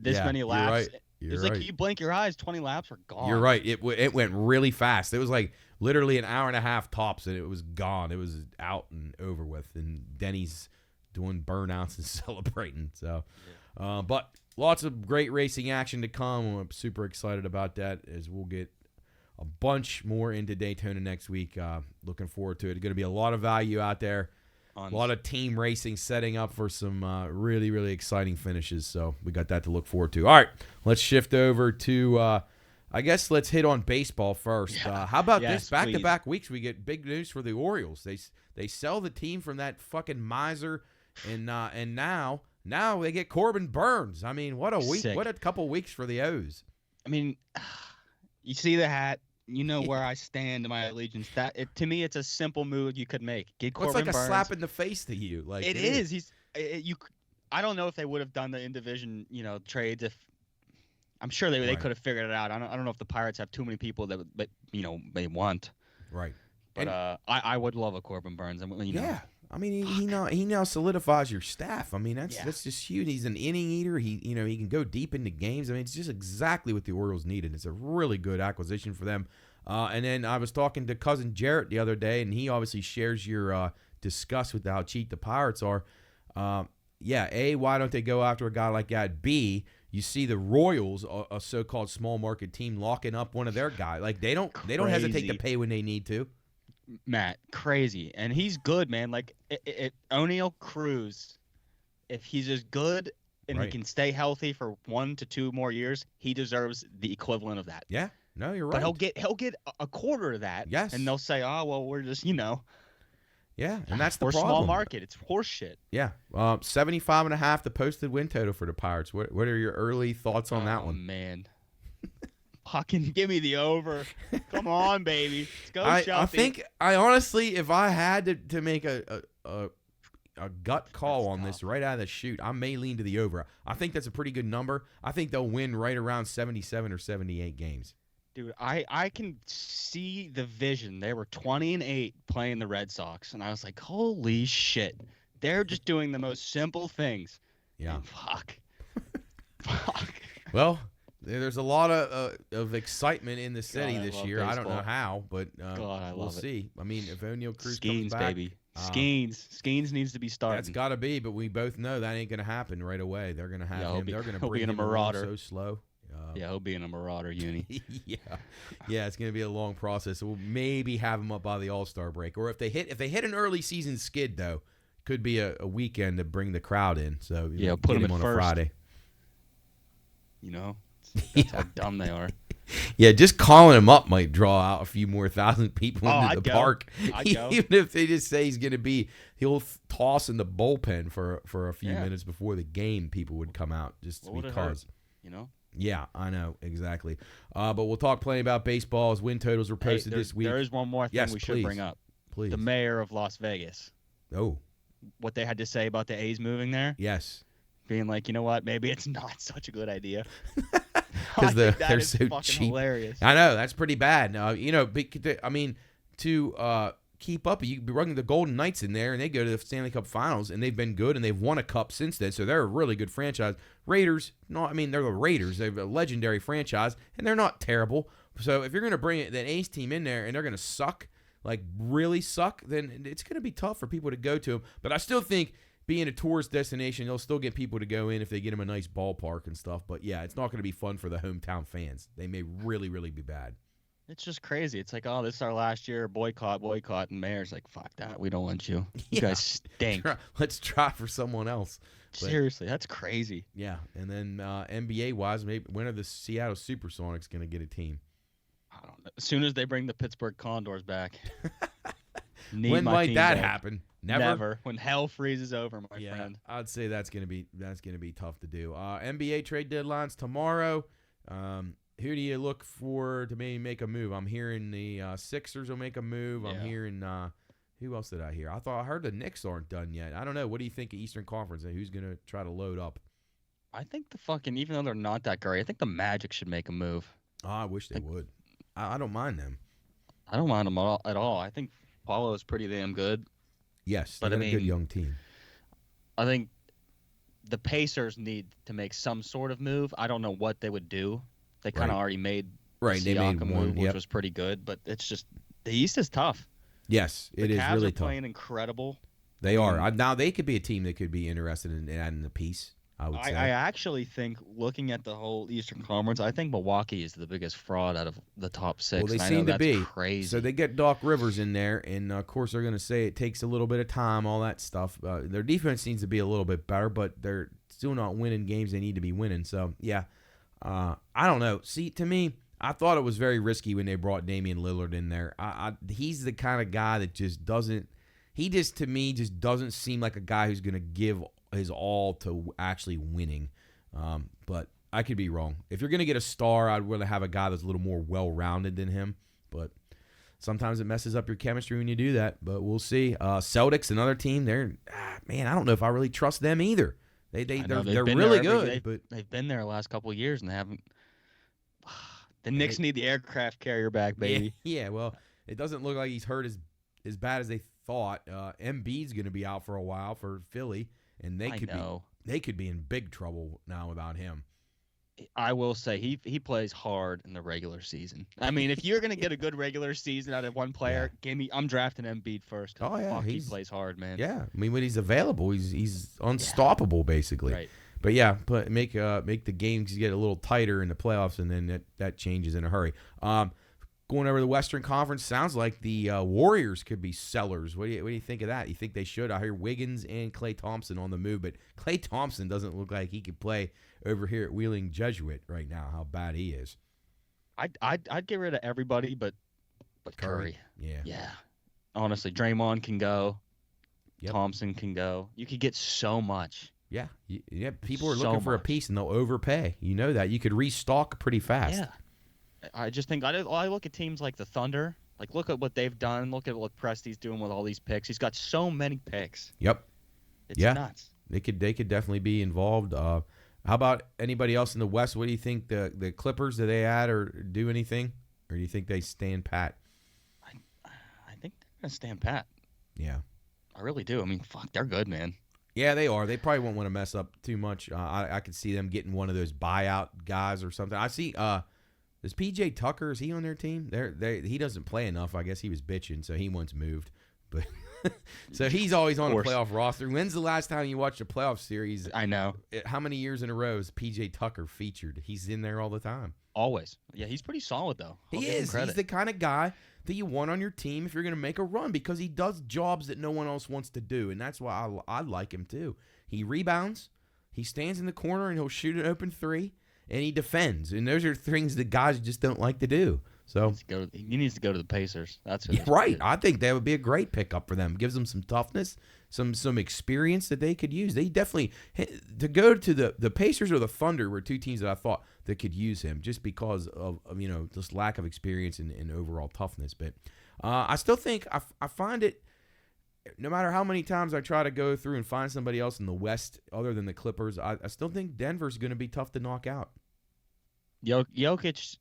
S3: this many laps.
S1: Right.
S3: It was like you blink your eyes, 20 laps are gone.
S1: You're right. It went really fast. It was like literally an hour and a half tops, and it was gone. It was out and over with. And Denny's doing burnouts and celebrating. So, but lots of great racing action to come. I'm super excited about that as we'll get a bunch more into Daytona next week. Looking forward to it. It's going to be a lot of value out there. A lot of team racing setting up for some really, really exciting finishes. So we got that to look forward to. All right, let's shift over to, I guess let's hit on baseball first. How about this? Back-to-back weeks, we get big news for the Orioles. They sell the team from that fucking miser, and now they get Corbin Burns. I mean, what a week!
S3: Sick.
S1: What a couple weeks for the O's.
S3: I mean, you see the hat. You know where I stand in my allegiance. To me, it's a simple move you could make. Get Corbin
S1: It's like
S3: Burns.
S1: a slap in the face to you. Like
S3: it is. I don't know if they would have done the in division, trades if. I'm sure they could have figured it out. I don't know if the Pirates have too many people that they want.
S1: Right.
S3: But I would love a Corbin Burns.
S1: Yeah. I mean, he now solidifies your staff. I mean, that's just huge. He's an inning eater. He can go deep into games. I mean, it's just exactly what the Orioles needed. It's a really good acquisition for them. And then I was talking to cousin Jarrett the other day, and he obviously shares your disgust with how cheap the Pirates are. A, why don't they go after a guy like that? B, you see the Royals, a so-called small market team, locking up one of their guys. Like they don't hesitate to pay when they need to.
S3: Matt, crazy, and he's good, man. Like O'Neal Cruz, if he's as good and he can stay healthy for 1 to 2 more years, he deserves the equivalent of that.
S1: Yeah, no, you're right.
S3: But he'll get a quarter of that.
S1: Yes,
S3: and they'll say, oh well, we're just
S1: Yeah, and that's the
S3: we're
S1: problem.
S3: Small market. It's horse shit.
S1: Yeah, 75.5 the posted win total for the Pirates. What are your early thoughts on that one?
S3: Oh man. Fucking give me the over. Come on, baby. Let's go, Shelby.
S1: I think I honestly, if I had to make a gut call on this right out of the chute, I may lean to the over. I think that's a pretty good number. I think they'll win right around 77 or 78 games.
S3: Dude, I can see the vision. They were 20-8 playing the Red Sox, and I was like, holy shit. They're just doing the most simple things.
S1: Yeah.
S3: And fuck.
S1: Well, there's a lot of excitement in the city this year.
S3: Baseball.
S1: I don't know how, but we'll
S3: it.
S1: see. I mean, if O'Neal Cruz
S3: Skeens,
S1: comes back,
S3: baby. Skeens needs to be starting.
S1: That's got to be, but we both know that ain't going to happen right away. They're going to have him. They're going to bring
S3: him
S1: him
S3: Marauder
S1: so slow.
S3: He'll be in a Marauder uni.
S1: Yeah, it's going to be a long process. We'll maybe have him up by the All-Star break, or if they hit an early season skid though, could be a weekend to bring the crowd in. So
S3: put him
S1: on
S3: first.
S1: a Friday.
S3: That's how dumb they are.
S1: Yeah, just calling him up might draw out a few more thousand people into the park. Even if they just say he'll toss in the bullpen for a few minutes before the game, people would come out just because. Yeah, I know, exactly. But we'll talk plenty about baseball as win totals were posted this week.
S3: There is one more thing we should bring up.
S1: Please.
S3: The mayor of Las Vegas.
S1: Oh.
S3: What they had to say about the A's moving there?
S1: Yes.
S3: Being like, you know what, maybe it's not such a good idea.
S1: Because they're so cheap.
S3: Hilarious.
S1: I know, that's pretty bad. I mean, to keep up, you be running the Golden Knights in there, and they go to the Stanley Cup Finals, and they've been good, and they've won a cup since then, so they're a really good franchise. Raiders, they're the Raiders. They're a legendary franchise, and they're not terrible. So if you're going to bring that A's team in there, and they're going to suck, like really suck, then it's going to be tough for people to go to them. But I still think being a tourist destination, they'll still get people to go in if they get them a nice ballpark and stuff. But, yeah, it's not going to be fun for the hometown fans. They may really, really be bad.
S3: It's just crazy. It's like, oh, this is our last year. Boycott. And Mayor's like, fuck that. We don't want you. You guys stink.
S1: Let's try for someone else. But,
S3: seriously, that's crazy.
S1: Yeah, and then NBA wise, maybe when are the Seattle Supersonics going to get a team?
S3: I don't know. As soon as they bring the Pittsburgh Condors back.
S1: When might that happen?
S3: Never. When hell freezes over, my friend.
S1: I'd say that's gonna be tough to do. NBA trade deadlines tomorrow. Who do you look for to maybe make a move? I'm hearing the Sixers will make a move. I'm hearing who else did I hear? I heard the Knicks aren't done yet. I don't know. What do you think of Eastern Conference and who's gonna try to load up?
S3: I think even though they're not that great, I think the Magic should make a move.
S1: Oh, I wish they would. I don't mind them.
S3: I don't mind them at all. I think Paulo is pretty damn good.
S1: Yes, but a good young team.
S3: I think the Pacers need to make some sort of move. I don't know what they would do. They kind of already made
S1: they made
S3: one move, which was pretty good. But it's just the East is tough.
S1: Yes, it is
S3: Cavs
S1: really
S3: are
S1: tough.
S3: Playing incredible.
S1: They are. Now they could be a team that could be interested in adding a piece. I would say.
S3: I actually think, looking at the whole Eastern Conference, I think Milwaukee is the biggest fraud out of the top six.
S1: Well, they seem to be
S3: crazy.
S1: So they get Doc Rivers in there, and of course they're going to say it takes a little bit of time, all that stuff. Their defense needs to be a little bit better, but they're still not winning games they need to be winning. So yeah, I don't know. See, to me, I thought it was very risky when they brought Damian Lillard in there. He's the kind of guy that just doesn't. He just, to me, just doesn't seem like a guy who's going to give his all to actually winning. But I could be wrong. If you're going to get a star, I'd rather have a guy that's a little more well-rounded than him. But sometimes it messes up your chemistry when you do that. But we'll see. Celtics, another team. They're man, I don't know if I really trust them either. They're really good. But
S3: they've been there the last couple of years and they haven't. The Knicks need the aircraft carrier back, baby.
S1: Yeah, well, it doesn't look like he's hurt as bad as they thought. Embiid's going to be out for a while for Philly. And they could be in big trouble now without him.
S3: I will say he plays hard in the regular season. I mean, if you're gonna get a good regular season out of one player, I'm drafting Embiid first.
S1: Oh yeah,
S3: he plays hard, man.
S1: Yeah, I mean when he's available, he's unstoppable basically.
S3: Right.
S1: But yeah, make the games get a little tighter in the playoffs, and then that changes in a hurry. Going over the Western Conference, sounds like the Warriors could be sellers. What do you think of that? You think they should? I hear Wiggins and Klay Thompson on the move, but Klay Thompson doesn't look like he could play over here at Wheeling Jesuit right now. How bad he is.
S3: I'd get rid of everybody, but Curry.
S1: Yeah.
S3: Honestly, Draymond can go.
S1: Yep.
S3: Thompson can go. You could get so much.
S1: Yeah. People are looking for a piece, and they'll overpay. You know that. You could restock pretty fast.
S3: Yeah. I just think I look at teams like the Thunder. Like, look at what they've done. Look at what Presti's doing with all these picks. He's got so many picks.
S1: Yep.
S3: It's nuts.
S1: They could definitely be involved. How about anybody else in the West? What do you think the Clippers, do they add or do anything? Or do you think they stand pat?
S3: I think they're going to stand pat.
S1: Yeah.
S3: I really do. I mean, fuck, they're good, man.
S1: Yeah, they are. They probably won't want to mess up too much. I could see them getting one of those buyout guys or something. I see is PJ Tucker, is he on their team? He doesn't play enough. I guess he was bitching, so he once moved. But so he's always on a playoff roster. When's the last time you watched a playoff series?
S3: I know.
S1: How many years in a row is PJ Tucker featured? He's in there all the time.
S3: Always. Yeah, he's pretty solid, though.
S1: He is. He's the kind of guy that you want on your team if you're going to make a run, because he does jobs that no one else wants to do, and that's why I like him too. He rebounds, he stands in the corner, and he'll shoot an open three. And he defends, and those are things that guys just don't like to do. So
S3: he needs to go to the Pacers. That's
S1: right. I think that would be a great pickup for them. Gives them some toughness, some experience that they could use. They definitely to go to the Pacers or the Thunder were two teams that I thought that could use him just because of just lack of experience and overall toughness. But I still think I find it. No matter how many times I try to go through and find somebody else in the West other than the Clippers, I still think Denver's going to be tough to knock out.
S3: Jokic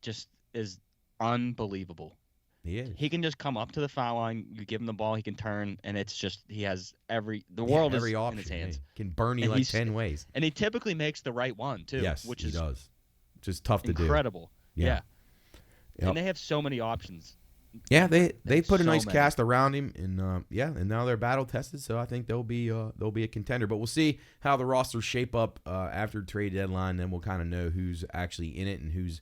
S3: just is unbelievable.
S1: He is.
S3: He can just come up to the foul line. You give him the ball, he can turn, and it's just he has every option in his hands.
S1: He can burn you like 10 ways.
S3: And he typically makes the right one too.
S1: Yes,
S3: which
S1: he does. Just tough to do.
S3: Incredible. Yeah.
S1: Yep.
S3: And they have so many options.
S1: Yeah, they put a nice cast around him, and and now they're battle tested, so I think they'll be a contender. But we'll see how the rosters shape up after trade deadline, then we'll kind of know who's actually in it and who's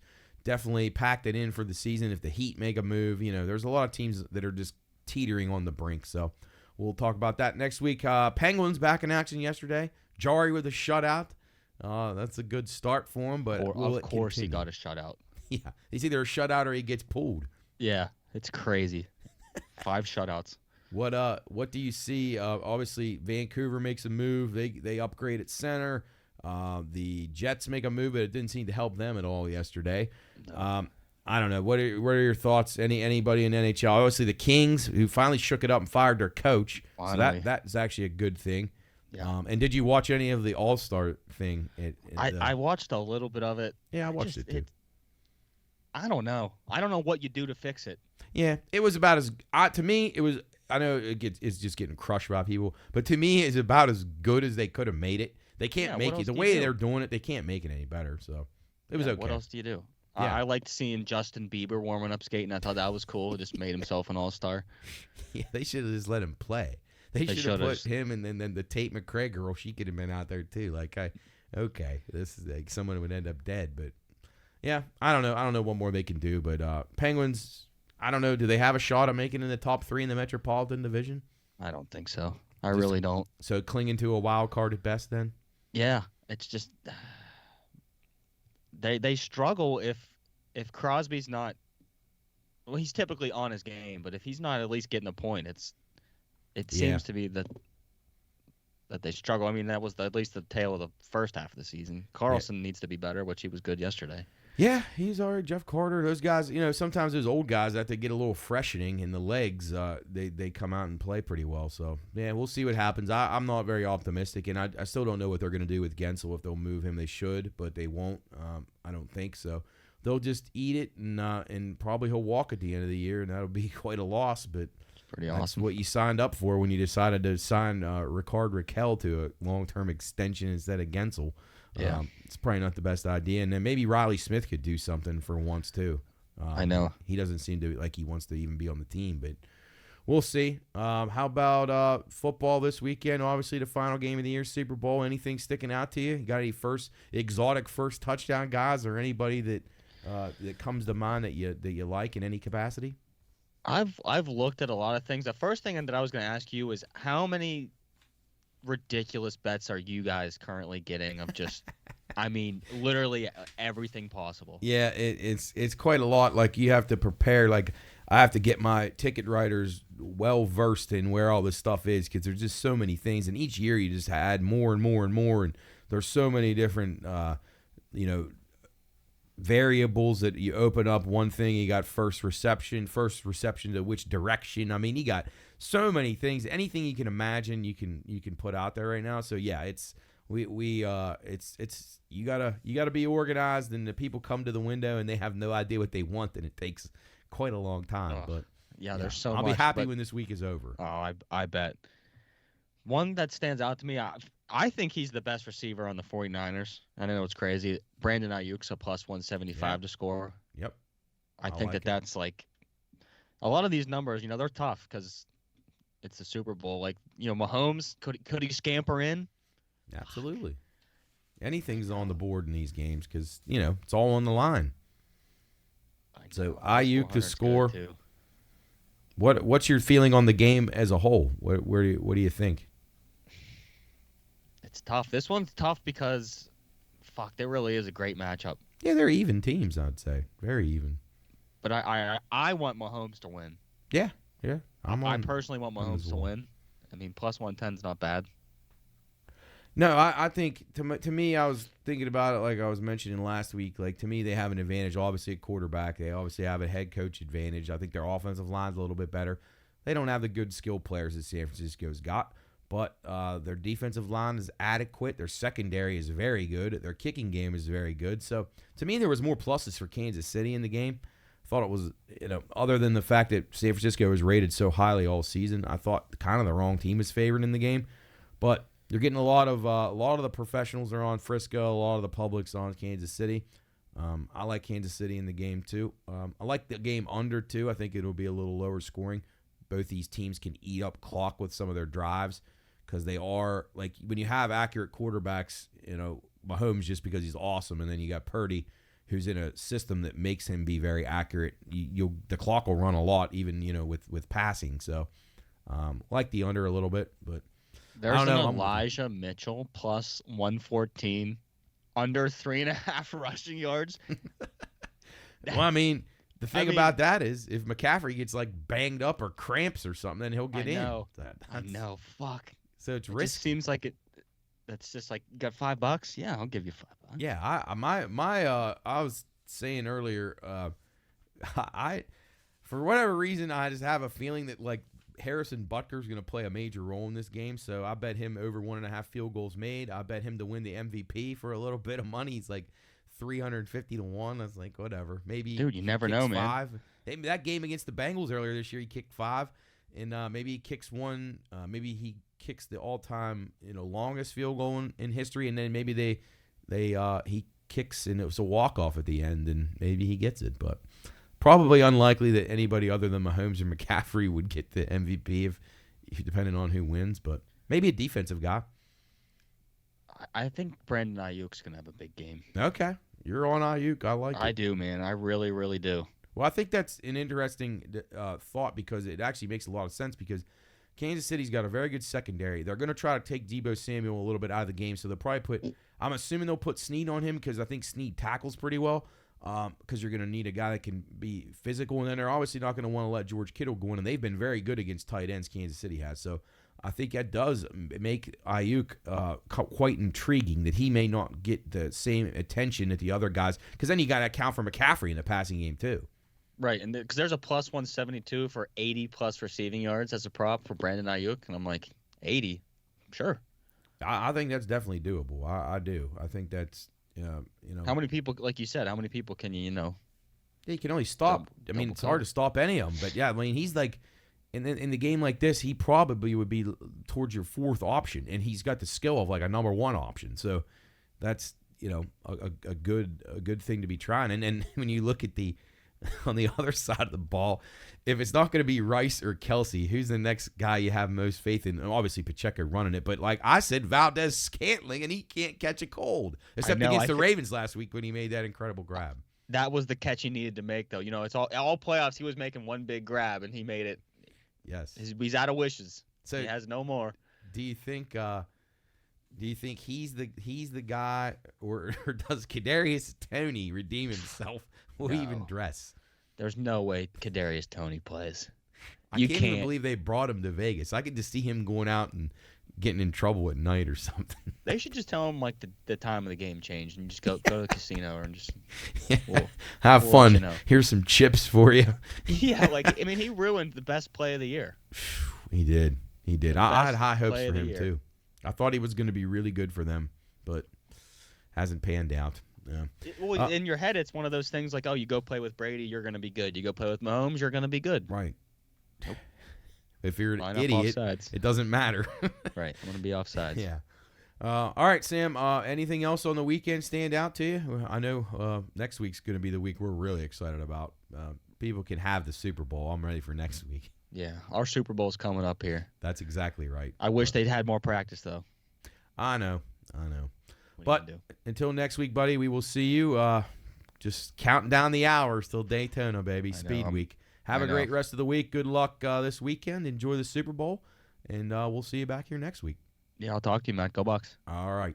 S1: definitely packed it in for the season. If the Heat make a move, there's a lot of teams that are just teetering on the brink. So we'll talk about that next week. Penguins back in action yesterday. Jari with a shutout. That's a good start for him, but
S3: of course he got a shutout.
S1: Yeah, he's either a shutout or he gets pulled.
S3: Yeah, it's crazy. 5 shutouts.
S1: What do you see? Obviously, Vancouver makes a move. They upgrade at center. The Jets make a move, but it didn't seem to help them at all yesterday. No. I don't know. What are your thoughts? Anybody in NHL? Obviously, the Kings, who finally shook it up and fired their coach.
S3: Finally.
S1: So that is actually a good thing.
S3: Yeah.
S1: And did you watch any of the All-Star thing?
S3: I watched a little bit of it.
S1: Yeah, I watched it too.
S3: I don't know. I don't know what you do to fix it.
S1: Yeah, it was about as to me. It was. I know it's just getting crushed by people, but to me, it's about as good as they could have made it. They can't make it the way they're doing it. They can't make it any better. So it was okay.
S3: What else do you do?
S1: Yeah.
S3: I liked seeing Justin Bieber warming up skating. I thought that was cool. It just made himself an all-star.
S1: Yeah, they should have just let him play. They should have put him and then the Tate McRae girl. She could have been out there too. This is like someone would end up dead. But yeah, I don't know. I don't know what more they can do. But Penguins, I don't know. Do they have a shot at making in the top 3 in the Metropolitan Division?
S3: I don't think so. I really don't.
S1: So clinging to a wild card at best then?
S3: Yeah, it's just they struggle if Crosby's not. Well, he's typically on his game, but if he's not at least getting a point, it seems to be that they struggle. I mean, that was at least the tail of the first half of the season. Carlson needs to be better, which he was good yesterday.
S1: Yeah, he's all right. Jeff Carter, those guys, sometimes those old guys have to get a little freshening in the legs. They come out and play pretty well. So, yeah, we'll see what happens. I'm not very optimistic, and I still don't know what they're going to do with Gensel. If they'll move him, they should, but they won't. I don't think so. They'll just eat it, and probably he'll walk at the end of the year, and that'll be quite a loss, but
S3: pretty
S1: that's
S3: awesome.
S1: what you signed up for when you decided to sign Ricard Raquel to a long-term extension instead of Gensel.
S3: Yeah.
S1: It's probably not the best idea. And then maybe Riley Smith could do something for once, too.
S3: I know.
S1: He doesn't seem to like he wants to even be on the team, but we'll see. How about football this weekend? Obviously, the final game of the year, Super Bowl. Anything sticking out to you? You got any exotic first touchdown guys or anybody that comes to mind that you like in any capacity?
S3: I've looked at a lot of things. The first thing that I was going to ask you is how many ridiculous bets are you guys currently getting of just I mean literally everything possible?
S1: Yeah, it's quite a lot. Like you have to prepare. Like I have to get my ticket writers well versed in where all this stuff is because there's just so many things, and each year you just add more and more and more, and there's so many different variables that you open up one thing. You got first reception to which direction. I mean, you got so many things. Anything you can imagine, you can put out there right now. So yeah, it's you gotta be organized, and the people come to the window and they have no idea what they want, and it takes quite a long time. But
S3: yeah, there's so
S1: I'll
S3: much.
S1: be happy when this week is over.
S3: Oh, I bet. One that stands out to me, I think he's the best receiver on the 49ers. I know it's crazy. Brandon Ayuk's a plus 175 to score.
S1: Yep.
S3: I think that's like a lot of these numbers, they're tough because it's the Super Bowl. Like, Mahomes, could he scamper in?
S1: Absolutely. Anything's on the board in these games because, it's all on the line. So Ayuk to score. What's your feeling on the game as a whole? What do you think?
S3: It's tough. This one's tough because, there really is a great matchup.
S1: Yeah, they're even teams, I'd say. Very even.
S3: But I want Mahomes to win.
S1: Yeah.
S3: I personally want Mahomes to win. I mean, plus 110 is not bad.
S1: No, I think, to me, I was thinking about it like I was mentioning last week. Like, to me, they have an advantage. Obviously, at quarterback, they obviously have a head coach advantage. I think their offensive line's a little bit better. They don't have the good skill players that San Francisco's got. But their defensive line is adequate. Their secondary is very good. Their kicking game is very good. So, to me, there was more pluses for Kansas City in the game. I thought it was, other than the fact that San Francisco was rated so highly all season, I thought kind of the wrong team was favored in the game. But you're getting a lot of the professionals are on Frisco. A lot of the public's on Kansas City. I like Kansas City in the game, too. I like the game under, too. I think it'll be a little lower scoring. Both these teams can eat up clock with some of their drives. Because they are, when you have accurate quarterbacks, Mahomes just because he's awesome, and then you got Purdy, who's in a system that makes him be very accurate. The clock will run a lot, even with passing. So like the under a little bit, but
S3: there's
S1: I don't know.
S3: Elijah Mitchell plus 114 under 3.5 rushing yards.
S1: Well, I mean, the thing about that is if McCaffrey gets like banged up or cramps or something, then he'll get in.
S3: I know. Fuck.
S1: So it's
S3: It
S1: risky.
S3: just seems like it. That's just like, you got $5? Yeah, I'll give you $5.
S1: Yeah, I was saying earlier, I for whatever reason I just have a feeling that like Harrison Butker's going to play a major role in this game, so I bet him over 1.5 field goals made. I bet him to win the MVP for a little bit of money. He's like 350 to 1. I was like, whatever. Maybe
S3: Dude, you never know, man.
S1: 5. That game against the Bengals earlier this year, he kicked 5, and maybe he kicks 1. Maybe he kicks the all-time longest field goal in history, and then maybe he kicks and it was a walk-off at the end, and maybe he gets it, but. Probably unlikely that anybody other than Mahomes or McCaffrey would get the MVP if depending on who wins, but maybe a defensive guy.
S3: I think Brandon Ayuk's going to have a big game.
S1: Okay. You're on Ayuk. I like it.
S3: I do, man. I really, really do.
S1: Well, I think that's an interesting thought because it actually makes a lot of sense because Kansas City's got a very good secondary. They're going to try to take Deebo Samuel a little bit out of the game, so they'll probably I'm assuming they'll put Snead on him because I think Snead tackles pretty well. Because you're going to need a guy that can be physical, and then they're obviously not going to want to let George Kittle go in, and they've been very good against tight ends, Kansas City has. So I think that does make Ayuk quite intriguing that he may not get the same attention that the other guys, because then you got to account for McCaffrey in the passing game too.
S3: Right, and because there's a plus 172 for 80-plus receiving yards as a prop for Brandon Ayuk, and I'm like, 80? Sure.
S1: I think that's definitely doable. I do. I think that's
S3: How many people, like you said, how many people can you
S1: Yeah, you can only stop. It's hard to stop any of them. But yeah, I mean, he's like in the game like this, he probably would be towards your 4th option, and he's got the skill of like a number 1 option. So that's a good thing to be trying. And when you look at on the other side of the ball, if it's not going to be Rice or Kelsey, who's the next guy you have most faith in? And obviously Pacheco running it, but like I said, Valdez Scantling, and he can't catch a cold, except against the Ravens last week when he made that incredible grab.
S3: That was the catch he needed to make, though. It's all playoffs. He was making one big grab, and he made it.
S1: Yes,
S3: he's out of wishes.
S1: So
S3: he has no more.
S1: Do you think he's the guy, or does Kadarius Toney redeem himself? Will he even dress?
S3: There's no way Kadarius Toney plays.
S1: I can't even believe they brought him to Vegas. I could just see him going out and getting in trouble at night or something.
S3: They should just tell him like the time of the game changed and just go to the casino and just
S1: have fun. Here's some chips for you.
S3: Yeah, he ruined the best play of the year.
S1: He did. I had high hopes for him too. I thought he was going to be really good for them, but hasn't panned out. Yeah.
S3: In your head, it's one of those things like, oh, you go play with Brady, you're going to be good. You go play with Mahomes, you're going to be good.
S1: Right. Nope. If you're an idiot, it doesn't matter.
S3: Right. I'm going to be offsides.
S1: Yeah. All right, Sam. Anything else on the weekend stand out to you? I know next week's going to be the week we're really excited about. People can have the Super Bowl. I'm ready for next week.
S3: Yeah. Our Super Bowl's coming up here.
S1: That's exactly right.
S3: I wish they'd had more practice, though.
S1: I know. But until next week, buddy, we will see you. Just counting down the hours till Daytona, baby. Speed Week. Have a great rest of the week. Good luck this weekend. Enjoy the Super Bowl, and we'll see you back here next week.
S3: Yeah, I'll talk to you, Matt. Go Bucks.
S1: All right.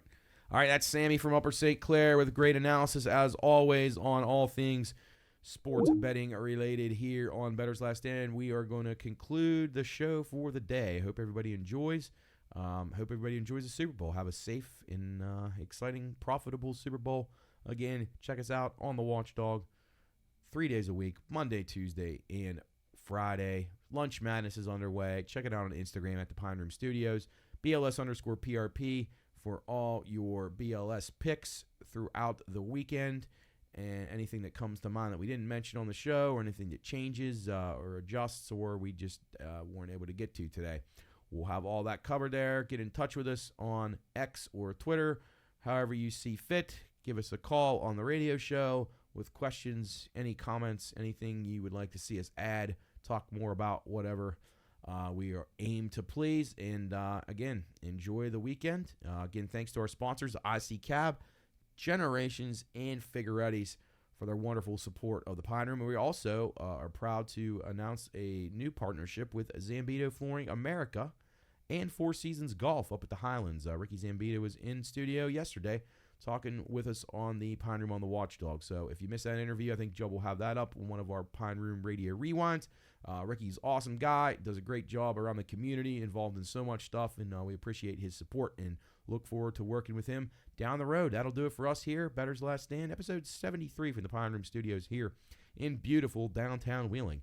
S1: That's Sammy from Upper St. Clair with great analysis, as always, on all things sports betting related here on Bettor's Last Stand. We are going to conclude the show for the day. Hope everybody enjoys. Hope everybody enjoys the Super Bowl. Have a safe and exciting, profitable Super Bowl. Again, check us out on the Watchdog 3 days a week, Monday, Tuesday, and Friday. Lunch Madness is underway. Check it out on Instagram at the Pine Room Studios. BLS_PRP for all your BLS picks throughout the weekend. And anything that comes to mind that we didn't mention on the show, or anything that changes or adjusts, or we just weren't able to get to today. We'll have all that covered there. Get in touch with us on X or Twitter, however you see fit. Give us a call on the radio show with questions, any comments, anything you would like to see us add, talk more about, whatever we are aimed to please. And again, enjoy the weekend. Again, thanks to our sponsors, IC Cab, Generations, and Figueretti's for their wonderful support of the Pine Room. And we also are proud to announce a new partnership with Zambito Flooring America and Four Seasons Golf up at the Highlands. Ricky Zambito was in studio yesterday talking with us on the Pine Room on the Watchdog. So if you missed that interview, I think Joe will have that up on one of our Pine Room Radio Rewinds. Ricky's awesome guy, does a great job around the community, involved in so much stuff, and we appreciate his support and look forward to working with him down the road. That'll do it for us here, Bettor's Last Stand, episode 73 from the Pine Room Studios here in beautiful downtown Wheeling.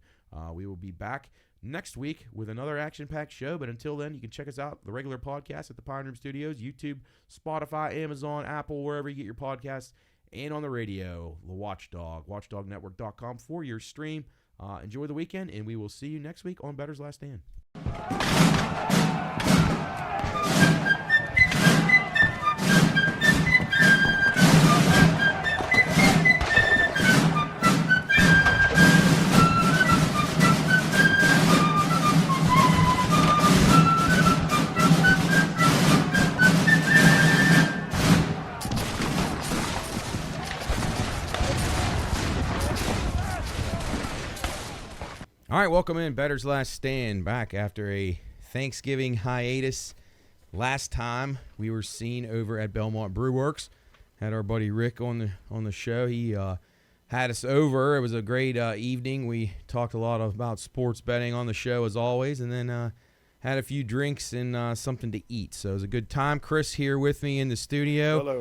S1: We will be back next week with another action-packed show, but until then, you can check us out, the regular podcast at the Pine Room Studios, YouTube, Spotify, Amazon, Apple, wherever you get your podcasts, and on the radio, the Watchdog, watchdognetwork.com for your stream. Enjoy the weekend, and we will see you next week on Bettor's Last Stand. All right, welcome in. Bettor's Last Stand, back after a Thanksgiving hiatus. Last time we were seen over at Belmont Brew Works. Had our buddy Rick on the show. He had us over. It was a great evening. We talked a lot about sports betting on the show as always, and then had a few drinks and something to eat. So it was a good time. Chris here with me in the studio.
S4: Hello.